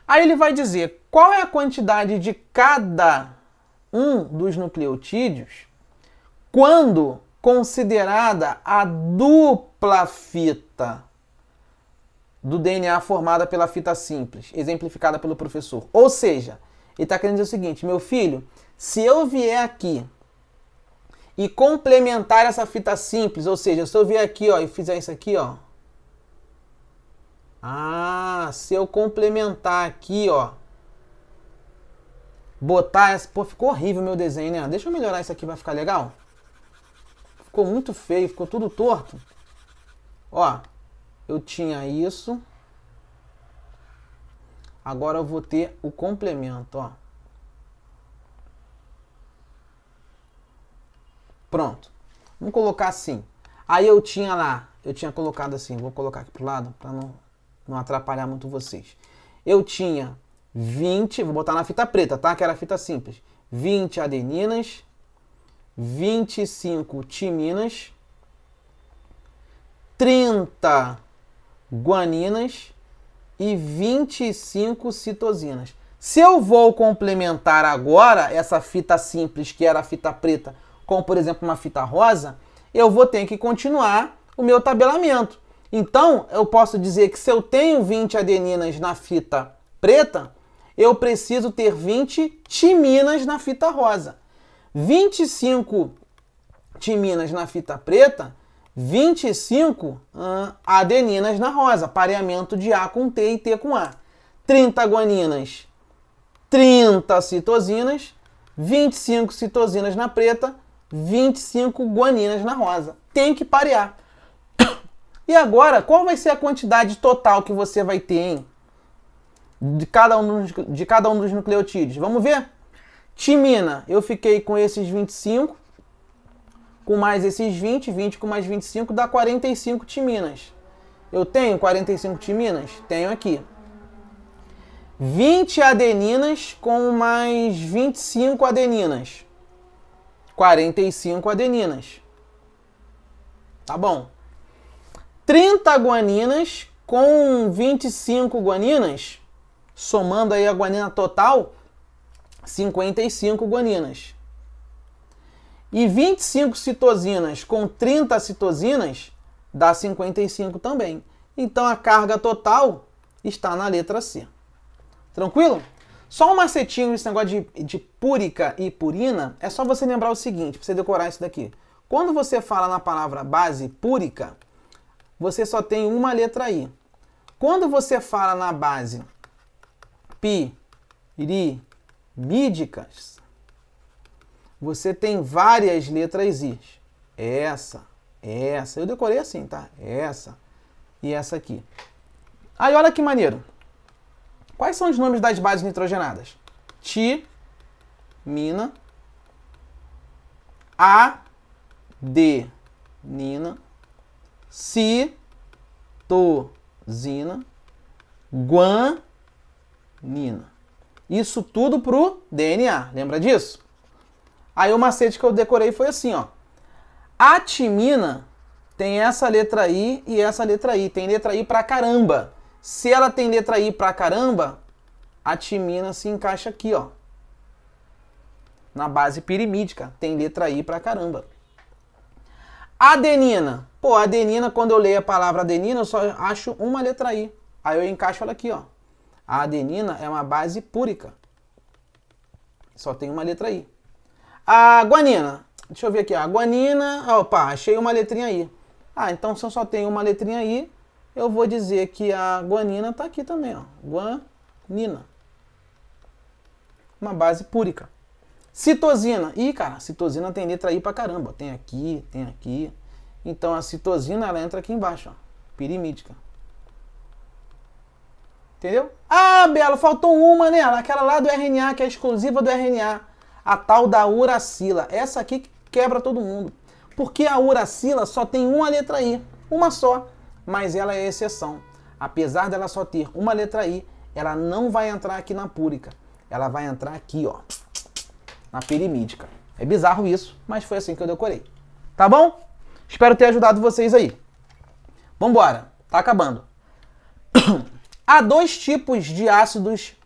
Aí ele vai dizer qual é a quantidade de cada um dos nucleotídeos quando considerada a dupla fita do DNA formada pela fita simples, exemplificada pelo professor. Ou seja, ele está querendo dizer o seguinte, meu filho, se eu vier aqui e complementar essa fita simples, ou seja, se eu vier aqui ó, e fizer isso aqui, ó. Se eu complementar aqui, ó, botar essa... Pô, ficou horrível o meu desenho, né? Deixa eu melhorar isso aqui, vai ficar legal. Ficou muito feio, ficou tudo torto. Ó, eu tinha isso. Agora eu vou ter o complemento, ó. Pronto. Vamos colocar assim. Aí eu tinha lá, eu tinha colocado assim, vou colocar aqui pro lado para não atrapalhar muito vocês. Eu tinha 20, vou botar na fita preta, tá? Que era a fita simples. 20 adeninas, 25 timinas, 30 guaninas e 25 citosinas. Se eu vou complementar agora essa fita simples, que era a fita preta, com, por exemplo, uma fita rosa, eu vou ter que continuar o meu tabelamento. Então, eu posso dizer que se eu tenho 20 adeninas na fita preta, eu preciso ter 20 timinas na fita rosa. 25 timinas na fita preta 25 adeninas na rosa, pareamento de A com T e T com A. 30 guaninas, 30 citosinas, 25 citosinas na preta, 25 guaninas na rosa. Tem que parear. E agora, qual vai ser a quantidade total que você vai ter, hein? De cada um dos nucleotídeos? Vamos ver? Timina, eu fiquei com esses 25, com mais esses 20, 20 com mais 25 dá 45 timinas. Eu tenho 45 timinas? Tenho aqui. 20 adeninas com mais 25 adeninas. 45 adeninas. Tá bom. 30 guaninas com 25 guaninas, somando aí a guanina total, 55 guaninas. E 25 citosinas com 30 citosinas dá 55 também. Então a carga total está na letra C. Tranquilo? Só um macetinho nesse negócio de púrica e purina, é só você lembrar o seguinte, para você decorar isso daqui. Quando você fala na palavra base púrica, você só tem uma letra I. Quando você fala na base pirimídicas, você tem várias letras I. Essa, eu decorei assim, tá? Essa e essa aqui. Aí olha que maneiro. Quais são os nomes das bases nitrogenadas? Timina, adenina, citosina, guanina. Isso tudo pro DNA, lembra disso? Aí o macete que eu decorei foi assim, ó. A timina tem essa letra I e essa letra I. Tem letra I pra caramba. Se ela tem letra I pra caramba, a timina se encaixa aqui, ó. Na base pirimídica. Tem letra I pra caramba. Adenina. Pô, adenina, quando eu leio a palavra adenina, eu só acho uma letra I. Aí eu encaixo ela aqui, ó. A adenina é uma base púrica. Só tem uma letra I. A guanina. Deixa eu ver aqui. A guanina. Opa, achei uma letrinha I. Ah, então se eu só tenho uma letrinha I, eu vou dizer que a guanina tá aqui também, ó. Guanina. Uma base púrica. Citosina. Ih, cara, citosina tem letra I pra caramba. Tem aqui, tem aqui. Então a citosina, ela entra aqui embaixo, ó. Pirimídica. Entendeu? Ah, Belo, faltou uma, né? Aquela lá do RNA, que é exclusiva do RNA. A tal da uracila. Essa aqui que quebra todo mundo. Porque a uracila só tem uma letra I. Uma só. Mas ela é exceção. Apesar dela só ter uma letra I, ela não vai entrar aqui na púrica. Ela vai entrar aqui, ó. Na pirimídica. É bizarro isso, mas foi assim que eu decorei. Tá bom? Espero ter ajudado vocês aí. Vambora. Tá acabando. Há dois tipos de ácidos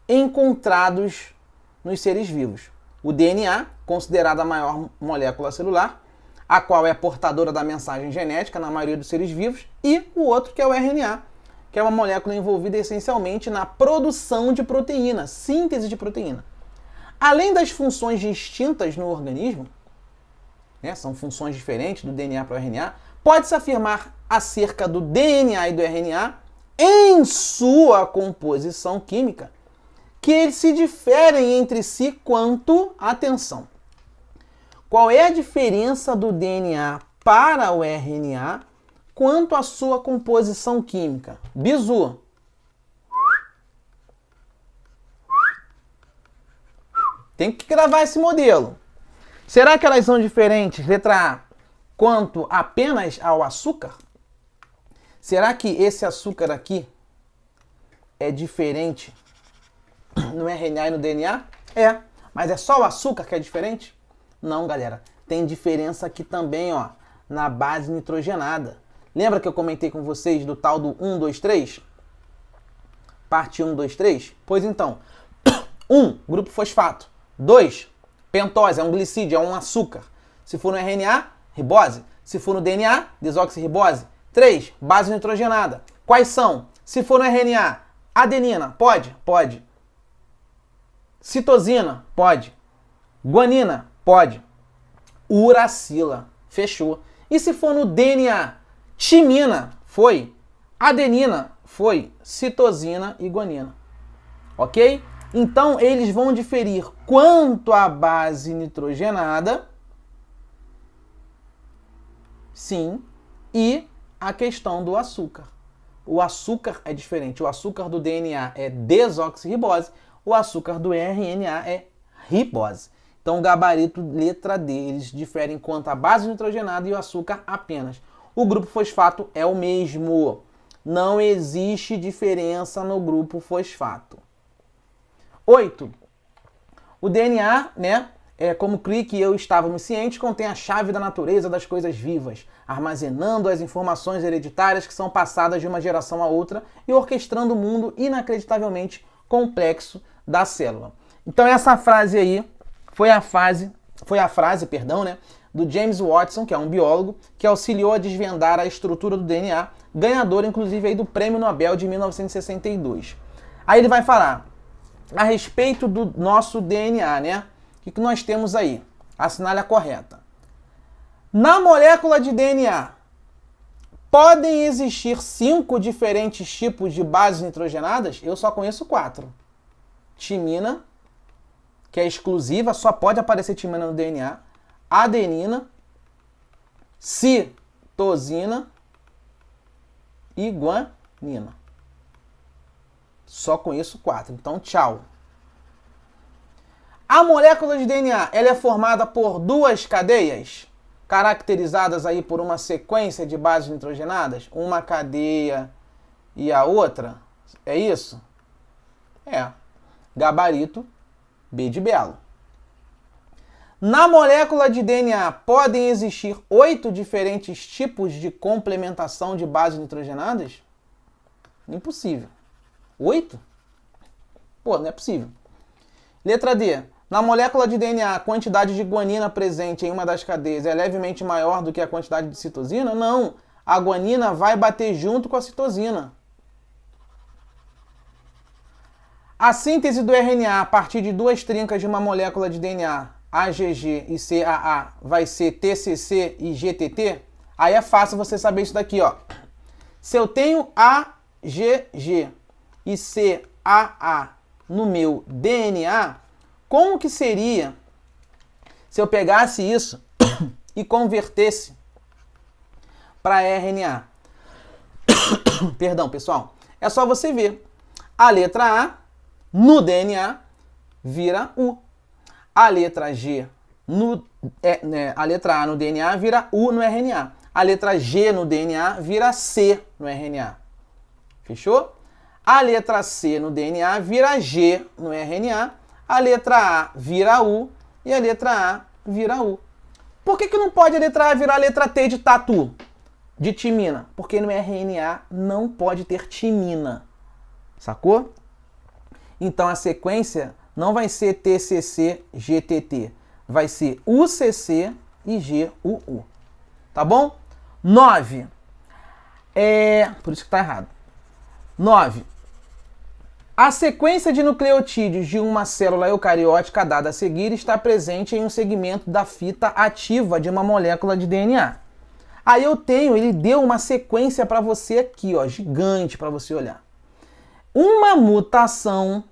encontrados nos seres vivos. O DNA, considerado a maior molécula celular, a qual é portadora da mensagem genética na maioria dos seres vivos, e o outro que é o RNA, que é uma molécula envolvida essencialmente na produção de proteína, síntese de proteína. Além das funções distintas no organismo, né, são funções diferentes do DNA para o RNA, pode-se afirmar acerca do DNA e do RNA, em sua composição química, que eles se diferem entre si quanto, atenção, qual é a diferença do DNA para o RNA quanto à sua composição química? Bizu. Tem que gravar esse modelo. Será que elas são diferentes, letra A, quanto apenas ao açúcar? Será que esse açúcar aqui é diferente no RNA e no DNA? É, mas é só o açúcar que é diferente? Não, galera. Tem diferença aqui também, ó, na base nitrogenada. Lembra que eu comentei com vocês do tal do 1, 2, 3? Parte 1, 2, 3? Pois então, 1, grupo fosfato. 2, pentose, é um glicídio, é um açúcar. Se for no RNA, ribose. Se for no DNA, desoxirribose. 3, base nitrogenada. Quais são? Se for no RNA, adenina, pode? Pode. Citosina, pode. Guanina, pode. Uracila, fechou. E se for no DNA? Timina foi, adenina foi, citosina e guanina. Ok? Então, eles vão diferir quanto à base nitrogenada, sim, e a questão do açúcar. O açúcar é diferente. O açúcar do DNA é desoxirribose, o açúcar do RNA é ribose. Então, o gabarito letra D, eles diferem quanto à base nitrogenada e o açúcar apenas. O grupo fosfato é o mesmo. Não existe diferença no grupo fosfato. 8. O DNA, né, como Crick e eu estávamos cientes, contém a chave da natureza das coisas vivas, armazenando as informações hereditárias que são passadas de uma geração a outra e orquestrando o mundo inacreditavelmente complexo da célula. Então essa frase aí foi a frase, né, do James Watson, que é um biólogo, que auxiliou a desvendar a estrutura do DNA, ganhador inclusive aí do Prêmio Nobel de 1962. Aí ele vai falar a respeito do nosso DNA, né? O que nós temos aí? Assinale a correta. Na molécula de DNA, podem existir 5 diferentes tipos de bases nitrogenadas? Eu só conheço 4. Timina, que é exclusiva, só pode aparecer timina no DNA. Adenina, citosina e guanina. Só conheço 4, então tchau. A molécula de DNA, ela é formada por 2 cadeias, caracterizadas aí por uma sequência de bases nitrogenadas, uma cadeia e a outra. É isso? É. Gabarito B de Belo. Na molécula de DNA, podem existir 8 diferentes tipos de complementação de bases nitrogenadas? Impossível. 8? Pô, não é possível. Letra D. Na molécula de DNA, a quantidade de guanina presente em uma das cadeias é levemente maior do que a quantidade de citosina? Não. A guanina vai bater junto com a citosina. A síntese do RNA a partir de 2 trincas de uma molécula de DNA, AGG e CAA, vai ser TCC e GTT? Aí é fácil você saber isso daqui, ó. Se eu tenho AGG e CAA no meu DNA, como que seria se eu pegasse isso e convertesse para RNA? Perdão, pessoal. É só você ver. A letra A no DNA vira U. A letra G a letra A no DNA vira U no RNA. A letra G no DNA vira C no RNA. Fechou? A letra C no DNA vira G no RNA. A letra A vira U e a letra A vira U. Por que não pode a letra A virar a letra T de tatu? De timina? Porque no RNA não pode ter timina. Sacou? Então a sequência não vai ser TCC, GTT. Vai ser UCC e GUU. Tá bom? 9. Por isso que tá errado. 9. A sequência de nucleotídeos de uma célula eucariótica dada a seguir está presente em um segmento da fita ativa de uma molécula de DNA. Aí ele deu uma sequência para você aqui, ó, gigante para você olhar. Uma mutação,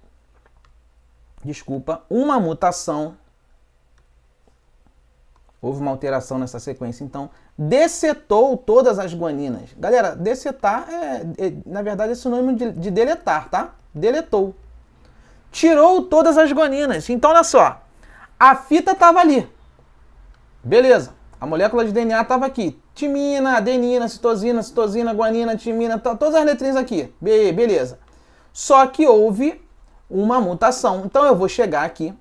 houve uma alteração nessa sequência, então, decetou todas as guaninas. Galera, decetar na verdade, é sinônimo de deletar, tá? Deletou. Tirou todas as guaninas. Então, olha só. A fita estava ali. Beleza. A molécula de DNA estava aqui. Timina, adenina, citosina, guanina, timina, todas as letrinhas aqui. Beleza. Só que houve uma mutação. Então, eu vou chegar aqui.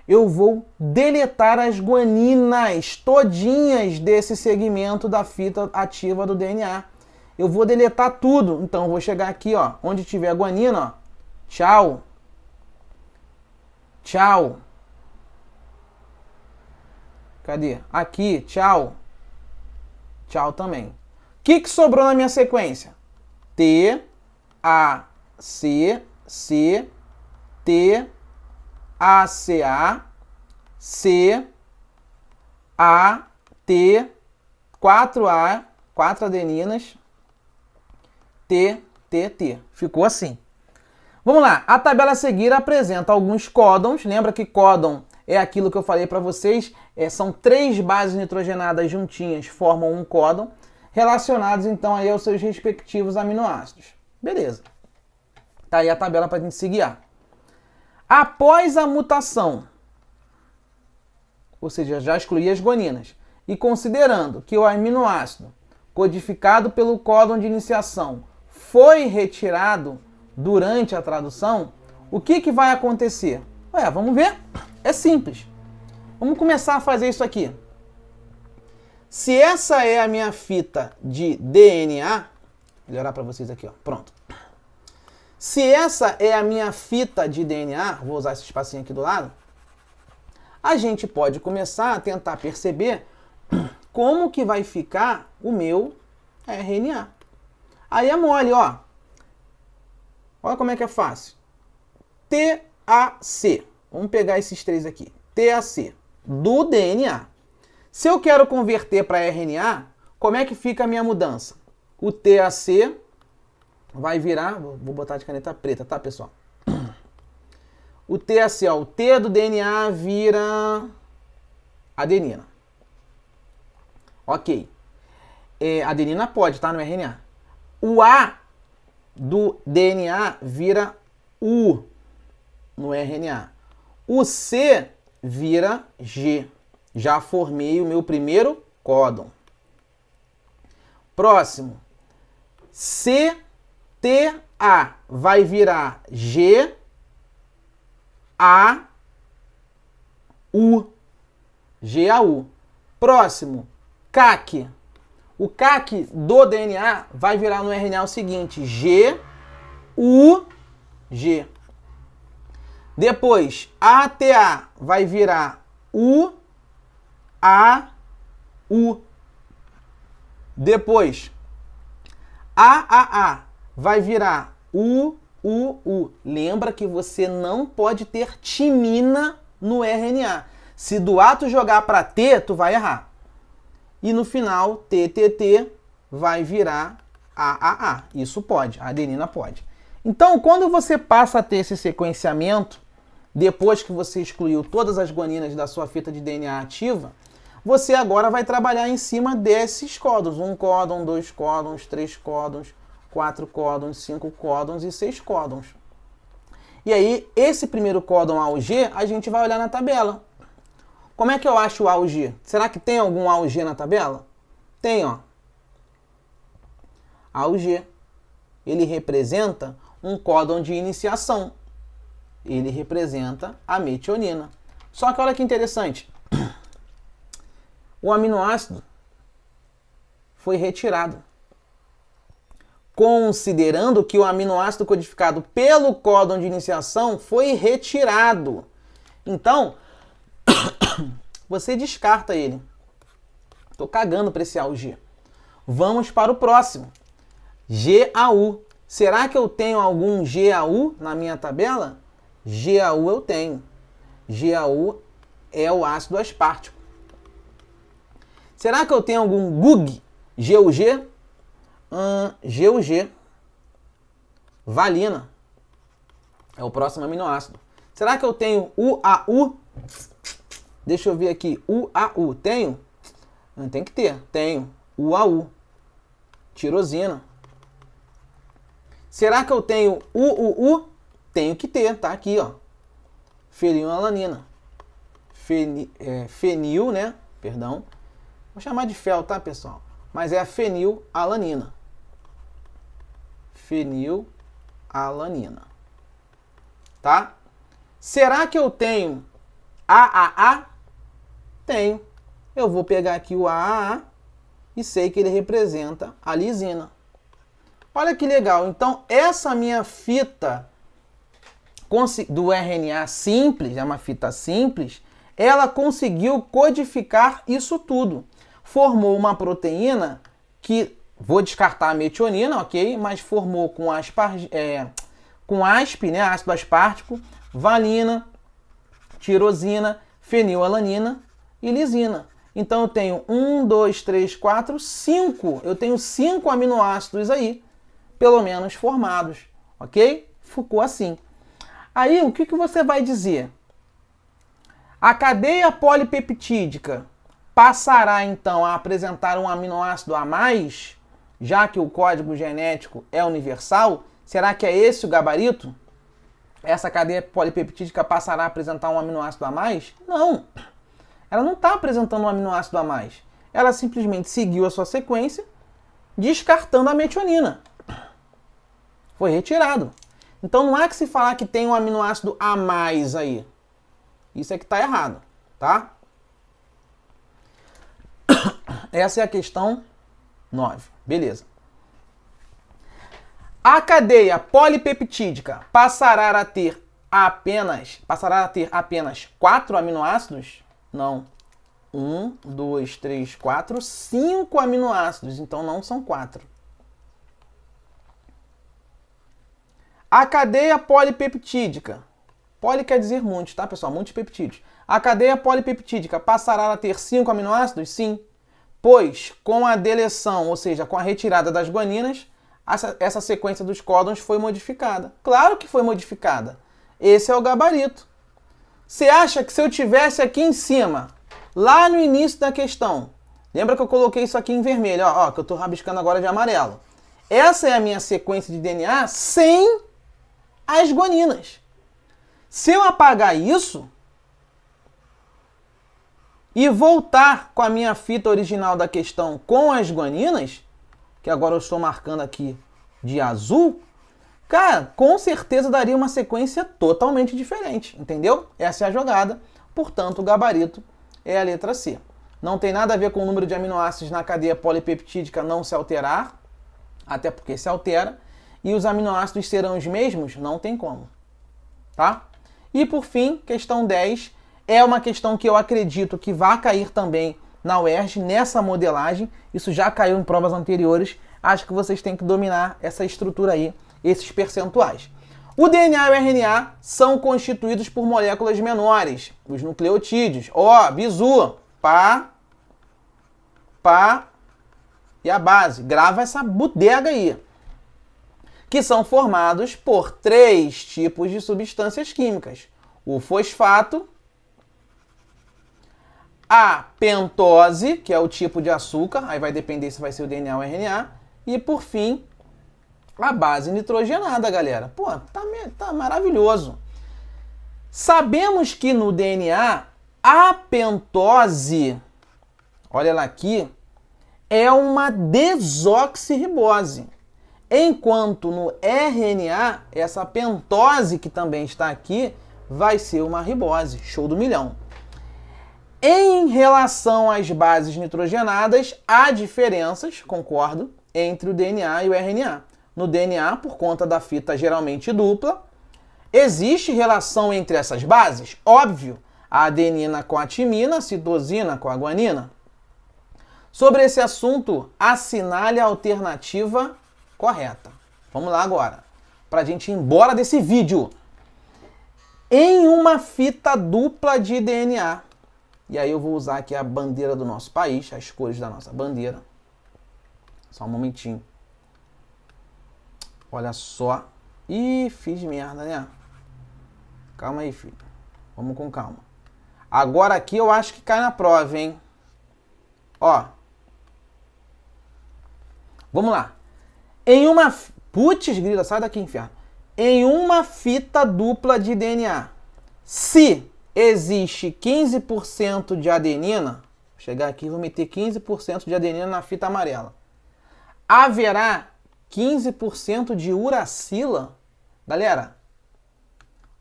Eu vou deletar as guaninas todinhas desse segmento da fita ativa do DNA. Eu vou deletar tudo. Então, eu vou chegar aqui, ó, onde tiver a guanina, ó. Tchau. Tchau. Cadê? Aqui, tchau. Tchau também. O que sobrou na minha sequência? T, A, C, C, T, A, C, A, C, A, T, 4A, 4 adeninas, T, T, T. Ficou assim. Vamos lá. A tabela a seguir apresenta alguns códons. Lembra que códon é aquilo que eu falei para vocês? São 3 bases nitrogenadas juntinhas, formam um códon, relacionados então aí aos seus respectivos aminoácidos. Beleza. Tá aí a tabela para a gente se guiar. Após a mutação, ou seja, já excluí as guaninas, e considerando que o aminoácido codificado pelo códon de iniciação foi retirado durante a tradução, o que vai acontecer? Vamos ver. É simples. Vamos começar a fazer isso aqui. Se essa é a minha fita de DNA, vou melhorar para vocês aqui, ó. Pronto. Se essa é a minha fita de DNA, vou usar esse espacinho aqui do lado, a gente pode começar a tentar perceber como que vai ficar o meu RNA. Aí é mole, ó. Olha como é que é fácil. TAC. Vamos pegar esses 3 aqui. TAC. Do DNA. Se eu quero converter para RNA, como é que fica a minha mudança? O TAC vai virar... Vou botar de caneta preta, tá, pessoal? O TAC, ó, o T do DNA vira adenina. Ok. Adenina pode, tá, no RNA. O A do DNA vira U no RNA. O C vira G. Já formei o meu primeiro códon. Próximo. CTA vai virar G, A, U. GAU. Próximo. CAC. O CAC do DNA vai virar no RNA o seguinte, G, U, G. Depois, ATA vai virar U, A, U. Depois, AAA vai virar U, U, U. Lembra que você não pode ter timina no RNA. Se do A tu jogar para T, tu vai errar. E no final, TTT vai virar AAA. Isso pode, a adenina pode. Então, quando você passa a ter esse sequenciamento, depois que você excluiu todas as guaninas da sua fita de DNA ativa, você agora vai trabalhar em cima desses códons. 1 códon, 2 códons, 3 códons, 4 códons, 5 códons e 6 códons. E aí, esse primeiro códon A ou G, a gente vai olhar na tabela. Como é que eu acho o A ou G? Será que tem algum A ou G na tabela? Tem, ó. A ou G. Ele representa um códon de iniciação. Ele representa a metionina. Só que olha que interessante. O aminoácido foi retirado. Considerando que o aminoácido codificado pelo códon de iniciação foi retirado. Então, você descarta ele. Estou cagando para esse A ou G. Vamos para o próximo. GAU. Será que eu tenho algum GAU na minha tabela? GAU eu tenho. GAU é o ácido aspartico. Será que eu tenho algum GUG? GUG? GUG. Valina. É o próximo aminoácido. Será que eu tenho UAU? Deixa eu ver aqui. UAU. Tenho? Tem que ter. Tenho. UAU. Tirosina. Será que eu tenho UUU? Tenho que ter. Tá aqui, ó. Fenilalanina. Fenil, né? Perdão. Vou chamar de fel, tá, pessoal? Mas é a fenilalanina. Fenilalanina. Tá? Será que eu tenho AAA? Tenho. Eu vou pegar aqui o AAA e sei que ele representa a lisina. Olha que legal. Então, essa minha fita do RNA simples, é uma fita simples, ela conseguiu codificar isso tudo. Formou uma proteína que, vou descartar a metionina, ok? Mas formou com ASP, né? Ácido aspartico, valina, tirosina, fenilalanina e lisina. Então eu tenho 1, 2, 3, 4, 5. Eu tenho 5 aminoácidos aí, pelo menos formados, ok? Ficou assim. Aí o que você vai dizer? A cadeia polipeptídica passará então a apresentar um aminoácido a mais, já que o código genético é universal? Será que é esse o gabarito? Essa cadeia polipeptídica passará a apresentar um aminoácido a mais? Não. Ela não está apresentando um aminoácido a mais. Ela simplesmente seguiu a sua sequência, descartando a metionina. Foi retirado. Então não há que se falar que tem um aminoácido a mais aí. Isso é que está errado, tá? Essa é a questão 9. Beleza. A cadeia polipeptídica passará a ter apenas 4 aminoácidos? Não. 1, 2, 3, 4, 5 aminoácidos. Então não são 4. A cadeia polipeptídica. Poli quer dizer muitos, tá, pessoal? Muitos peptídeos. A cadeia polipeptídica passará a ter 5 aminoácidos? Sim. Pois, com a deleção, ou seja, com a retirada das guaninas, essa sequência dos códons foi modificada. Claro que foi modificada. Esse é o gabarito. Você acha que se eu tivesse aqui em cima, lá no início da questão, lembra que eu coloquei isso aqui em vermelho, ó, que eu estou rabiscando agora de amarelo. Essa é a minha sequência de DNA sem as guaninas. Se eu apagar isso e voltar com a minha fita original da questão com as guaninas, que agora eu estou marcando aqui de azul, cara, com certeza daria uma sequência totalmente diferente, entendeu? Essa é a jogada, portanto o gabarito é a letra C. Não tem nada a ver com o número de aminoácidos na cadeia polipeptídica não se alterar, até porque se altera, e os aminoácidos serão os mesmos? Não tem como, tá? E por fim, questão 10, é uma questão que eu acredito que vai cair também na UERJ, nessa modelagem. Isso já caiu em provas anteriores. Acho que vocês têm que dominar essa estrutura aí, esses percentuais. O DNA e o RNA são constituídos por moléculas menores, os nucleotídeos. Ó, bizu, pá e a base. Grava essa bodega aí. Que são formados por 3 tipos de substâncias químicas. O fosfato, a pentose, que é o tipo de açúcar, aí vai depender se vai ser o DNA ou o RNA, e por fim, a base nitrogenada, galera. Pô, tá maravilhoso. Sabemos que no DNA, a pentose, olha lá aqui, é uma desoxirribose. Enquanto no RNA, essa pentose que também está aqui, vai ser uma ribose. Show do milhão. Em relação às bases nitrogenadas, há diferenças, concordo, entre o DNA e o RNA. No DNA, por conta da fita geralmente dupla, existe relação entre essas bases? Óbvio. A adenina com a timina, a citosina com a guanina. Sobre esse assunto, assinale a alternativa correta. Vamos lá agora, para a gente ir embora desse vídeo. Em uma fita dupla de DNA, e aí eu vou usar aqui a bandeira do nosso país, as cores da nossa bandeira. Só um momentinho. Olha só. Ih, fiz merda, né? Calma aí, filho. Vamos com calma. Agora aqui eu acho que cai na prova, hein? Ó. Vamos lá. Em uma... Putz, grila, sai daqui, inferno. Em uma fita dupla de DNA, se existe 15% de adenina, vou chegar aqui e vou meter 15% de adenina na fita amarela, haverá 15% de uracila? Galera,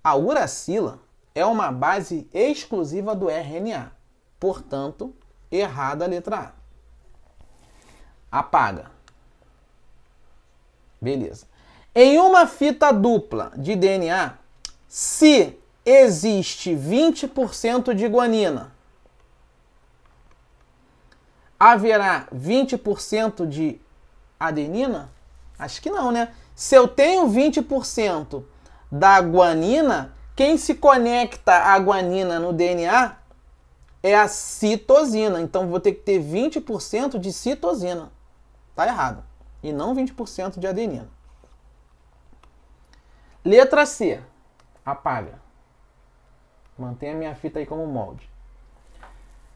a uracila é uma base exclusiva do RNA. Portanto, errada a letra A. Apaga. Beleza. Em uma fita dupla de DNA, se existe 20% de guanina, haverá 20% de adenina? Acho que não, né? Se eu tenho 20% da guanina, quem se conecta à guanina no DNA é a citosina. Então vou ter que ter 20% de citosina. Tá errado. E não 20% de adenina. Letra C. Apaga. Mantenha a minha fita aí como molde.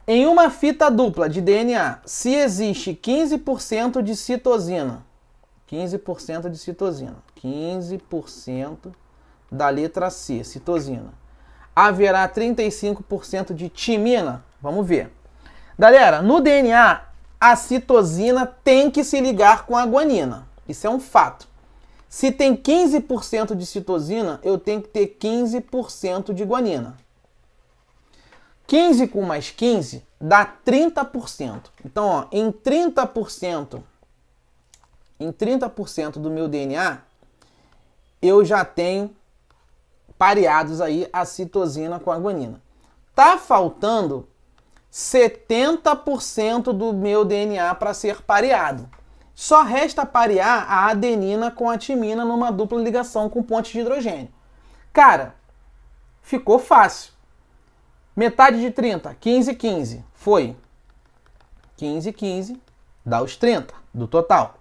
Em uma fita dupla de DNA, se existe 15% de citosina, 15% de citosina, 15% da letra C, citosina, haverá 35% de timina? Vamos ver. Galera, no DNA, a citosina tem que se ligar com a guanina. Isso é um fato. Se tem 15% de citosina, eu tenho que ter 15% de guanina. 15 com mais 15 dá 30%. Então, ó, em 30% do meu DNA, eu já tenho pareados aí a citosina com a guanina. Tá faltando 70% do meu DNA para ser pareado. Só resta parear a adenina com a timina numa dupla ligação com pontes de hidrogênio. Cara, ficou fácil. Metade de 30, 15, 15. Foi 15, 15, dá os 30 do total.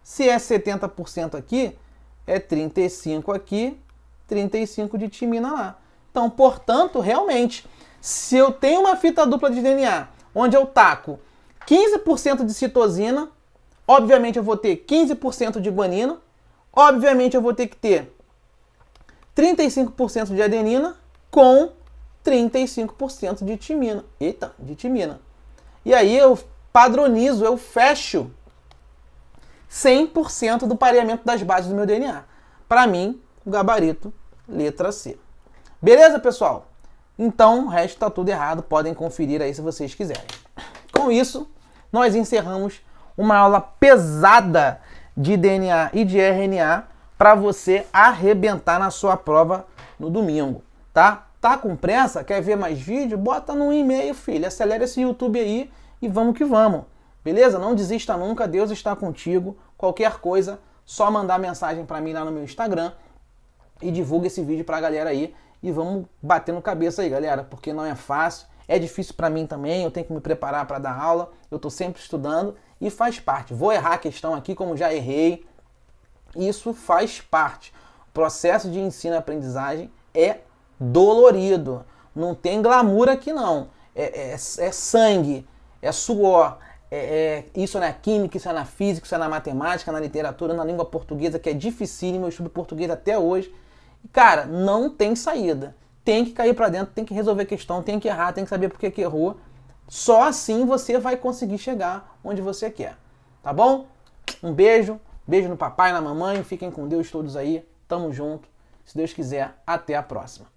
Se é 70% aqui, é 35 aqui, 35 de timina lá. Então, portanto, realmente, se eu tenho uma fita dupla de DNA, onde eu taco 15% de citosina, obviamente eu vou ter 15% de guanina, obviamente eu vou ter que ter 35% de adenina com 35% de timina. Eita, de timina. E aí eu padronizo, eu fecho 100% do pareamento das bases do meu DNA. Para mim, o gabarito, letra C. Beleza, pessoal? Então, o resto está tudo errado. Podem conferir aí se vocês quiserem. Com isso, nós encerramos uma aula pesada de DNA e de RNA para você arrebentar na sua prova no domingo, tá? Tá com pressa? Quer ver mais vídeo? Bota no e-mail, filho. Acelera esse YouTube aí e vamos que vamos. Beleza? Não desista nunca. Deus está contigo. Qualquer coisa, só mandar mensagem para mim lá no meu Instagram e divulga esse vídeo pra galera aí. E vamos batendo cabeça aí, galera, porque não é fácil. É difícil para mim também. Eu tenho que me preparar para dar aula. Eu tô sempre estudando e faz parte. Vou errar a questão aqui como já errei. Isso faz parte. O processo de ensino e aprendizagem é dolorido. Não tem glamour aqui não. É sangue, é suor. Isso é na química, isso é na física, isso é na matemática, na literatura, na língua portuguesa, que é dificílimo. Eu estudo português até hoje. Cara, não tem saída. Tem que cair pra dentro, tem que resolver a questão, tem que errar, tem que saber por que errou. Só assim você vai conseguir chegar onde você quer. Tá bom? Um beijo. Beijo no papai, na mamãe. Fiquem com Deus todos aí. Tamo junto. Se Deus quiser, até a próxima.